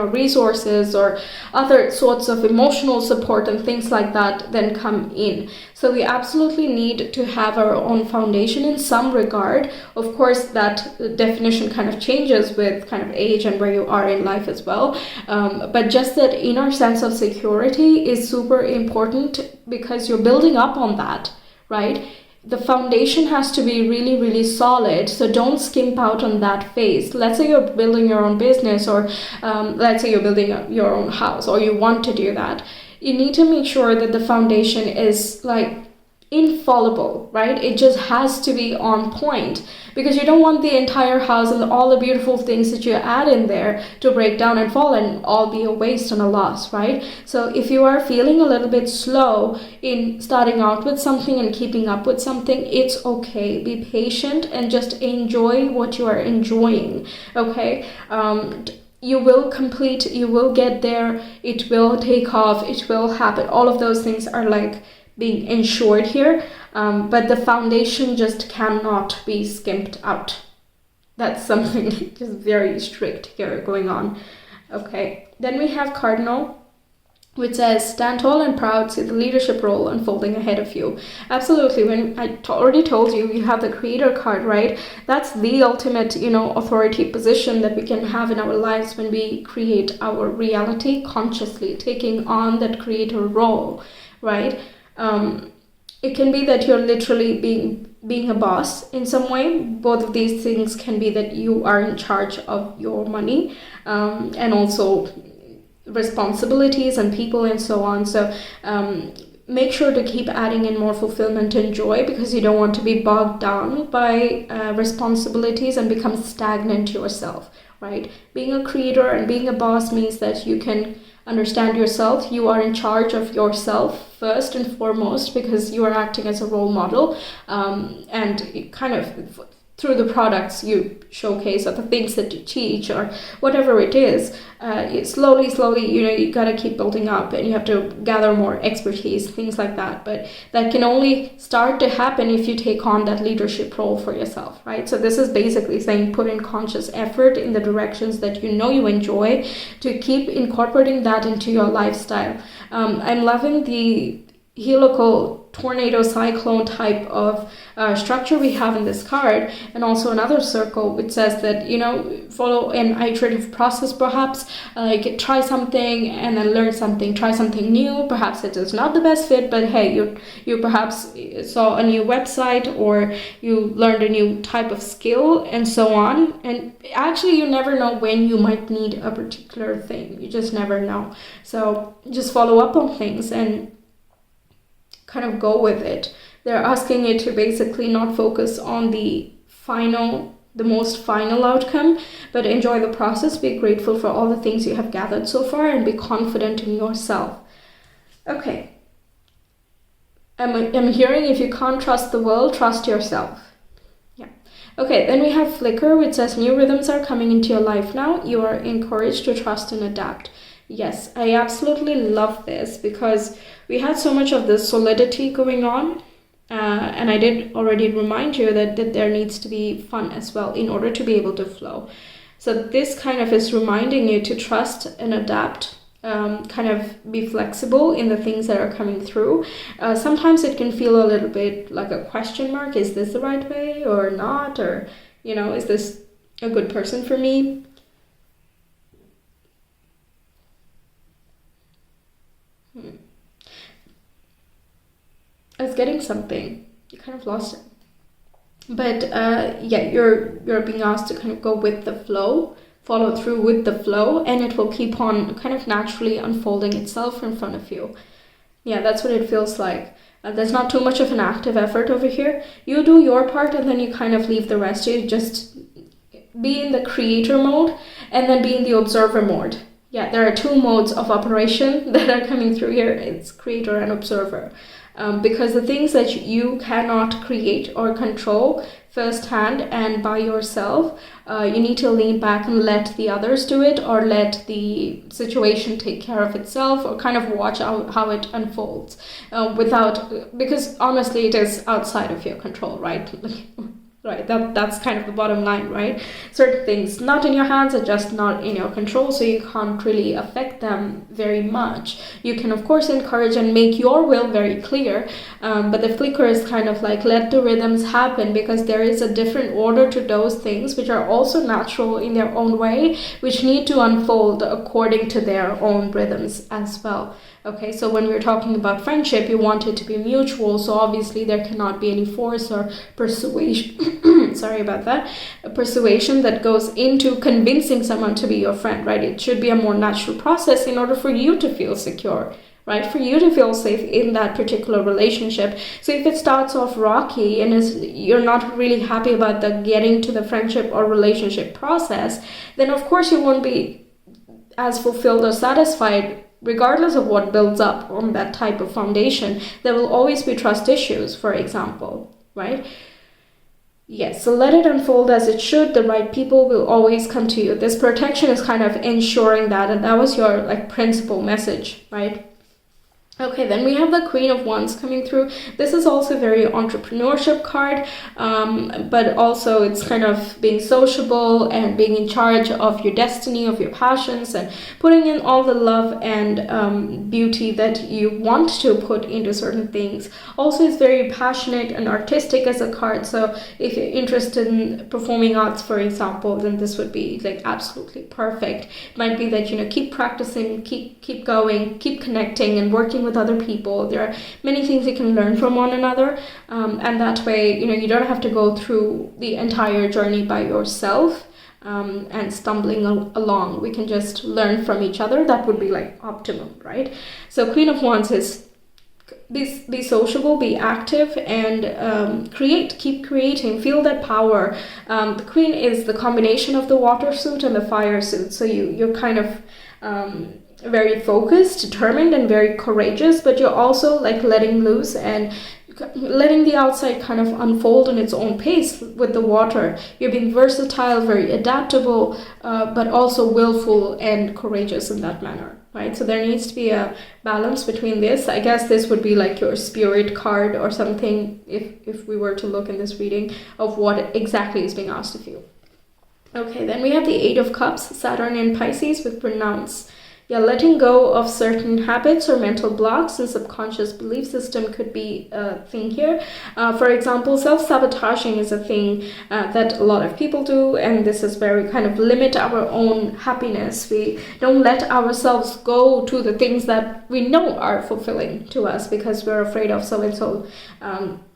A: resources or other sorts of emotional support and things like that then come in. So we absolutely need to have our own foundation in some regard. Of course, that definition kind of changes with kind of age and where you are in life as well. But just that inner sense of security is super important, because you're building up on that, right? The foundation has to be really, really solid. So don't skimp out on that phase. Let's say you're building your own business, or let's say you're building your own house, or you want to do that. You need to make sure that the foundation is like infallible, right? It just has to be on point, because you don't want the entire house and all the beautiful things that you add in there to break down and fall and all be a waste and a loss, right? So if you are feeling a little bit slow in starting out with something and keeping up with something, it's okay. Be patient and just enjoy what you are enjoying, okay? You will complete, you will get there, it will take off, it will happen. All of those things are like being ensured here, but the foundation just cannot be skimped out. That's something just very strict here going on. Okay, then we have Cardinal, which says, stand tall and proud, see the leadership role unfolding ahead of you. Absolutely. When I already told you, you have the Creator card, right? That's the ultimate, authority position that we can have in our lives when we create our reality consciously, taking on that creator role, right? It can be that you're literally being a boss in some way. Both of these things can be that you are in charge of your money, and also responsibilities and people and so on. So make sure to keep adding in more fulfillment and joy, because you don't want to be bogged down by responsibilities and become stagnant yourself, right? Being a creator and being a boss means that you can understand yourself. You are in charge of yourself first and foremost, because you are acting as a role model, and it kind of through the products you showcase or the things that you teach or whatever it is, slowly, you gotta keep building up, and you have to gather more expertise, things like that. But that can only start to happen if you take on that leadership role for yourself, right? So this is basically saying put in conscious effort in the directions that you know you enjoy, to keep incorporating that into your lifestyle. I'm loving the helical tornado cyclone type of structure we have in this card, and also another circle which says that, follow an iterative process, perhaps, like try something and then learn something, try something new. Perhaps it is not the best fit, but hey, you perhaps saw a new website, or you learned a new type of skill, and so on. And actually, you never know when you might need a particular thing. You just never know. So just follow up on things and kind of go with it. They're asking you to basically not focus on the most final outcome, but enjoy the process, be grateful for all the things you have gathered so far, and be confident in yourself. Okay. I'm hearing, if you can't trust the world, trust yourself. Yeah. Okay, then we have Flicker, which says new rhythms are coming into your life now. You are encouraged to trust and adapt. Yes, I absolutely love this, because we had so much of this solidity going on, and I did already remind you that there needs to be fun as well in order to be able to flow. So this kind of is reminding you to trust and adapt, kind of be flexible in the things that are coming through. Sometimes it can feel a little bit like a question mark. Is this the right way or not? Or, is this a good person for me? I was getting something. You kind of lost it. But you're being asked to kind of go with the flow, follow through with the flow, and it will keep on kind of naturally unfolding itself in front of you. Yeah, that's what it feels like. There's not too much of an active effort over here. You do your part, and then you kind of leave the rest. You just be in the creator mode, and then be in the observer mode. Yeah, there are two modes of operation that are coming through here. It's creator and observer. Because the things that you cannot create or control firsthand and by yourself, you need to lean back and let the others do it, or let the situation take care of itself, or kind of watch how it unfolds, because honestly it is outside of your control, right? Right, that's kind of the bottom line, right? Certain things not in your hands are just not in your control, so you can't really affect them very much. You can, of course, encourage and make your will very clear, but the flicker is kind of like, let the rhythms happen, because there is a different order to those things which are also natural in their own way, which need to unfold according to their own rhythms as well. Okay, so when we're talking about friendship, you want it to be mutual, so obviously there cannot be any force or persuasion, sorry about that, a persuasion that goes into convincing someone to be your friend, right? It should be a more natural process in order for you to feel secure, right? For you to feel safe in that particular relationship. So if it starts off rocky and you're not really happy about the getting to the friendship or relationship process, then of course you won't be as fulfilled or satisfied. Regardless of what builds up on that type of foundation, there will always be trust issues, for example, right? Yes, so let it unfold as it should. The right people will always come to you. This protection is kind of ensuring that, and that was your principal message, right? Okay, then we have the Queen of Wands coming through. This is also very entrepreneurship card, but also it's kind of being sociable and being in charge of your destiny, of your passions, and putting in all the love and beauty that you want to put into certain things. Also, it's very passionate and artistic as a card. So if you're interested in performing arts, for example, then this would be absolutely perfect. It might be that, keep practicing, keep going, keep connecting and working with other people. There are many things you can learn from one another, and that way you don't have to go through the entire journey by yourself and stumbling along. We can just learn from each other. That would be optimum, right? So Queen of Wands is be sociable, be active, and keep creating, feel that power. The Queen is the combination of the water suit and the fire suit, so you're kind of very focused, determined, and very courageous, but you're also like letting loose and letting the outside kind of unfold in its own pace with the water. You're being versatile, very adaptable, but also willful and courageous in that manner, right? So there needs to be a balance between this. I guess this would be like your spirit card or something, if we were to look in this reading of what exactly is being asked of you. Okay, then we have the Eight of Cups, Saturn in Pisces with Renounce. Yeah, letting go of certain habits or mental blocks and subconscious belief system could be a thing here. For example, self-sabotaging is a thing that a lot of people do, and this is where we kind of limit our own happiness. We don't let ourselves go to the things that we know are fulfilling to us because we're afraid of so-and-so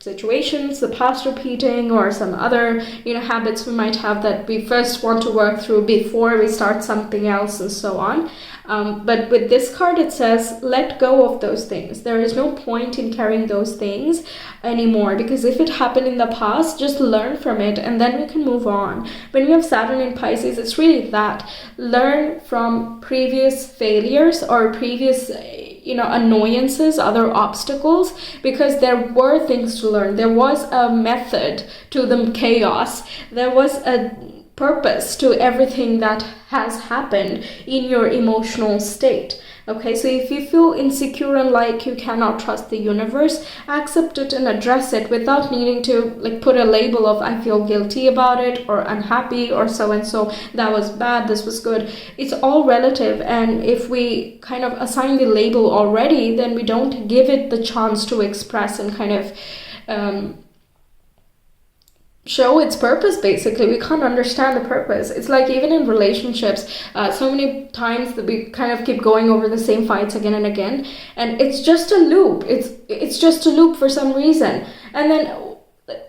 A: situations, the past repeating, or some other habits we might have that we first want to work through before we start something else, and so on. But with this card, it says, let go of those things. There is no point in carrying those things anymore, because if it happened in the past, just learn from it and then we can move on. When we have Saturn in Pisces, it's really that. Learn from previous failures or previous annoyances, other obstacles, because there were things to learn. There was a method to the chaos. There was a purpose to everything that has happened in your emotional state. Okay, so if you feel insecure and like you cannot trust the universe, accept it and address it without needing to put a label of I feel guilty about it or unhappy or so and so, that was bad, this was good. It's all relative, and if we kind of assign the label already, then we don't give it the chance to express and kind of show its purpose. Basically, we can't understand the purpose. It's like even in relationships, so many times that we kind of keep going over the same fights again and again, and it's just a loop. It's just a loop for some reason, and then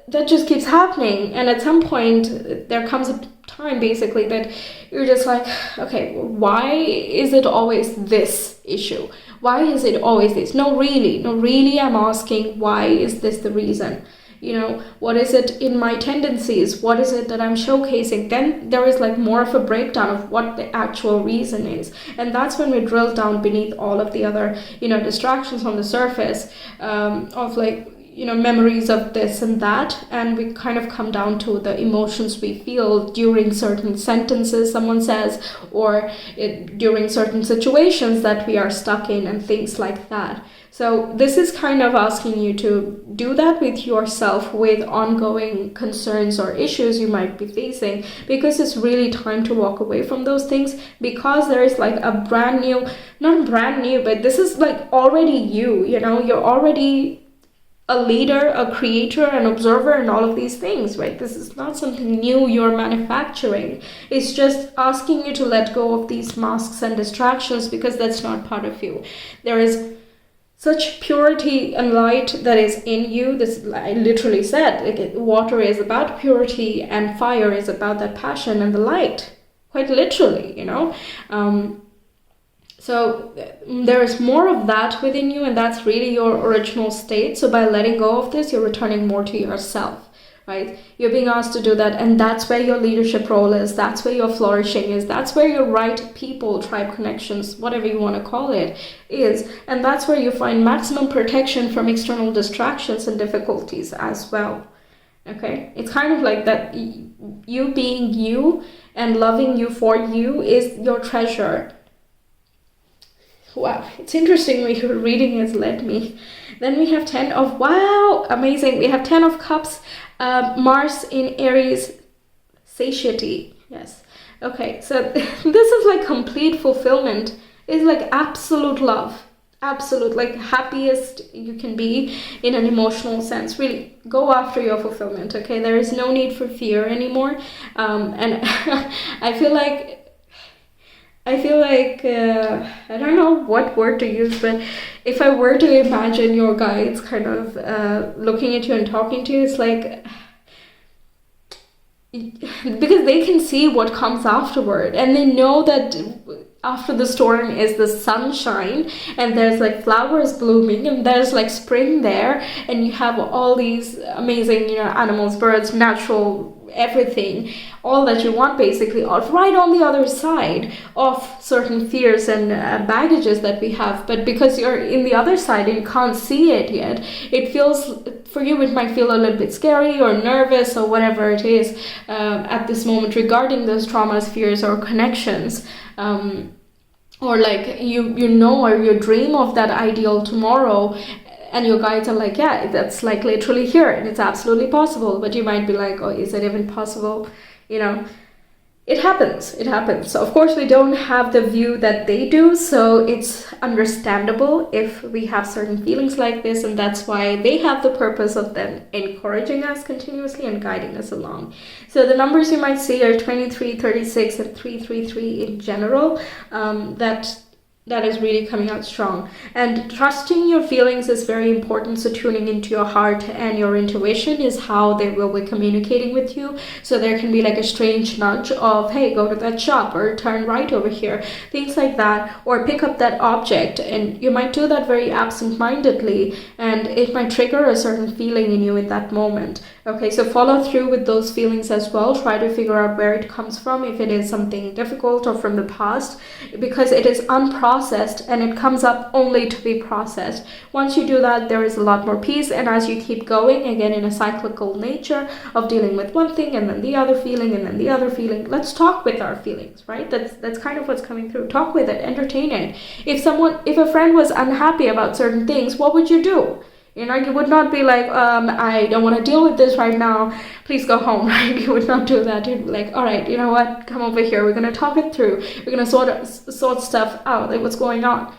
A: that just keeps happening, and at some point there comes a time basically that you're just like, okay, why is it always this issue? Why is it always this? No really I'm asking, why is this the reason? What is it in my tendencies? What is it that I'm showcasing? Then there is more of a breakdown of what the actual reason is. And that's when we drill down beneath all of the other, distractions on the surface of memories of this and that. And we kind of come down to the emotions we feel during certain sentences someone says, or during certain situations that we are stuck in and things like that. So this is kind of asking you to do that with yourself, with ongoing concerns or issues you might be facing, because it's really time to walk away from those things, because there is a brand new, not brand new, but this is already you're already a leader, a creator, an observer, and all of these things, right? This is not something new you're manufacturing. It's just asking you to let go of these masks and distractions, because that's not part of you. There is such purity and light that is in you. This, I literally said, water is about purity and fire is about that passion and the light, quite literally, So there is more of that within you, and that's really your original state. So by letting go of this, you're returning more to yourself, right? You're being asked to do that, and that's where your leadership role is. That's where your flourishing is. That's where your right people, tribe connections, whatever you want to call it, is. And that's where you find maximum protection from external distractions and difficulties as well. Okay? It's kind of like that you being you and loving you for you is your treasure. Wow, it's interesting where your reading has led me. Then we have 10 of, wow, amazing. We have 10 of Cups, Mars in Aries, satiety. Yes. Okay, so this is complete fulfillment. It's absolute love. Absolute, happiest you can be in an emotional sense. Really go after your fulfillment, okay? There is no need for fear anymore. And I feel like I don't know what word to use, but if I were to imagine your guides kind of looking at you and talking to you, it's because they can see what comes afterward, and they know that after the storm is the sunshine, and there's like flowers blooming, and there's like spring there, and you have all these amazing, animals, birds, natural, everything, all that you want basically, right on the other side of certain fears and baggages that we have. But because you're in the other side and you can't see it yet, it feels, for you, it might feel a little bit scary or nervous or whatever it is at this moment regarding those traumas, fears, or connections. Or like or you dream of that ideal tomorrow, and your guides are like, yeah, that's like literally here and it's absolutely possible. But you might be like, oh, is it even possible? It happens. So of course we don't have the view that they do, so it's understandable if we have certain feelings like this, and that's why they have the purpose of them encouraging us continuously and guiding us along. So the numbers you might see are 23, 36, and 333 in general. That is really coming out strong. And trusting your feelings is very important. So tuning into your heart and your intuition is how they will be communicating with you. So there can be like a strange nudge of, hey, go to that shop, or turn right over here, things like that, or pick up that object. And you might do that very absent-mindedly, and it might trigger a certain feeling in you in that moment. Okay, so follow through with those feelings as well. Try to figure out where it comes from, if it is something difficult or from the past, because it is unprocessed and it comes up only to be processed. Once you do that, there is a lot more peace, and as you keep going, again, in a cyclical nature of dealing with one thing and then the other feeling and then the other feeling, let's talk with our feelings, right? That's kind of what's coming through. Talk with it, entertain it. If a friend was unhappy about certain things, what would you do? You would not be like, I don't want to deal with this right now, please go home, right? You would not do that. You'd be like, all right, you know what, come over here, we're going to talk it through, we're going to sort stuff out, like what's going on.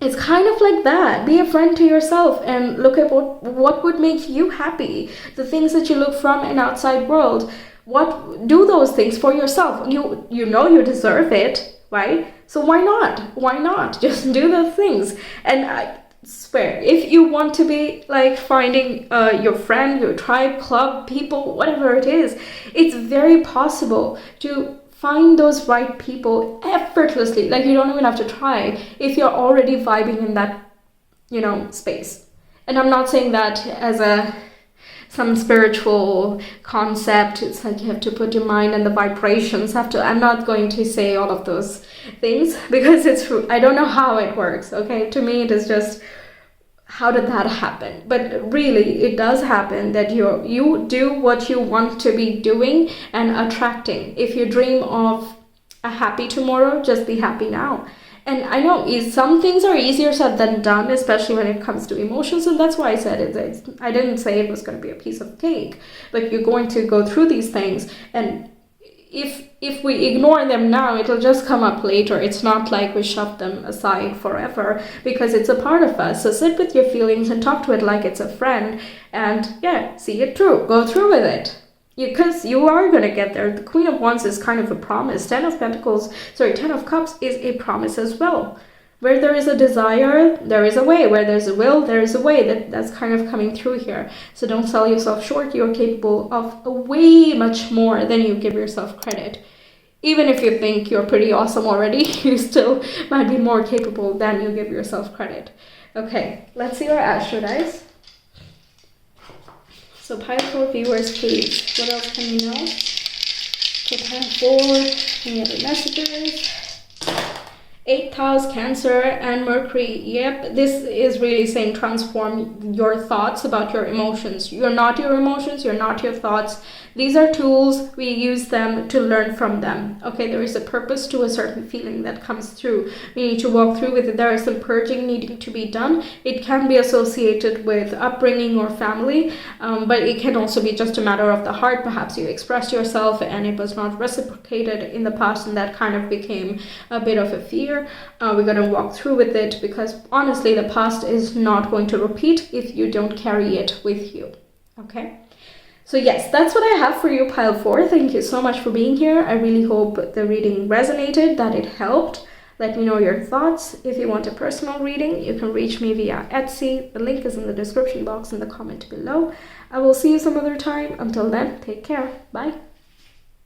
A: It's kind of like that. Be a friend to yourself and look at what would make you happy. The things that you look from an outside world, do those things for yourself. You you deserve it, right? So why not just do those things. And I swear, if you want to be like finding your friend, your tribe, club, people, whatever it is, it's very possible to find those right people effortlessly. Like, you don't even have to try if you're already vibing in that space. And I'm not saying that as some spiritual concept. It's like you have to put your mind and the vibrations I'm not going to say all of those things, because I don't know how it works. Okay, to me it is just, how did that happen? But really, it does happen that you do what you want to be doing and attracting. If you dream of a happy tomorrow, just be happy now. And I know some things are easier said than done, especially when it comes to emotions, and that's why I said it. I didn't say it was going to be a piece of cake, but you're going to go through these things, and if we ignore them now, it'll just come up later. It's not like we shove them aside forever, because it's a part of us. So sit with your feelings and talk to it like it's a friend, and see it through. Go through with it, because you are going to get there. The Queen of Wands is kind of a promise. 10 of Cups is a promise as well. Where there is a desire, there is a way. Where there's a will, there is a way. That's kind of coming through here. So don't sell yourself short. You're capable of way much more than you give yourself credit. Even if you think you're pretty awesome already, you still might be more capable than you give yourself credit. Okay, let's see our astro dice. So pile 4 viewers, please. What else can you know? Okay, pile 4. Any other messages? 8th house, Cancer, and Mercury. Yep, this is really saying transform your thoughts about your emotions. You're not your emotions, you're not your thoughts. These are tools, we use them to learn from them. Okay, there is a purpose to a certain feeling that comes through. We need to walk through with it. There is some purging needing to be done. It can be associated with upbringing or family, but it can also be just a matter of the heart. Perhaps you expressed yourself and it was not reciprocated in the past, and that kind of became a bit of a fear. We're going to walk through with it, because honestly, the past is not going to repeat if you don't carry it with you. Okay? So yes, that's what I have for you, pile 4. Thank you so much for being here. I really hope the reading resonated, that it helped. Let me know your thoughts. If you want a personal reading, you can reach me via Etsy. The link is in the description box in the comment below. I will see you some other time. Until then, take care. Bye.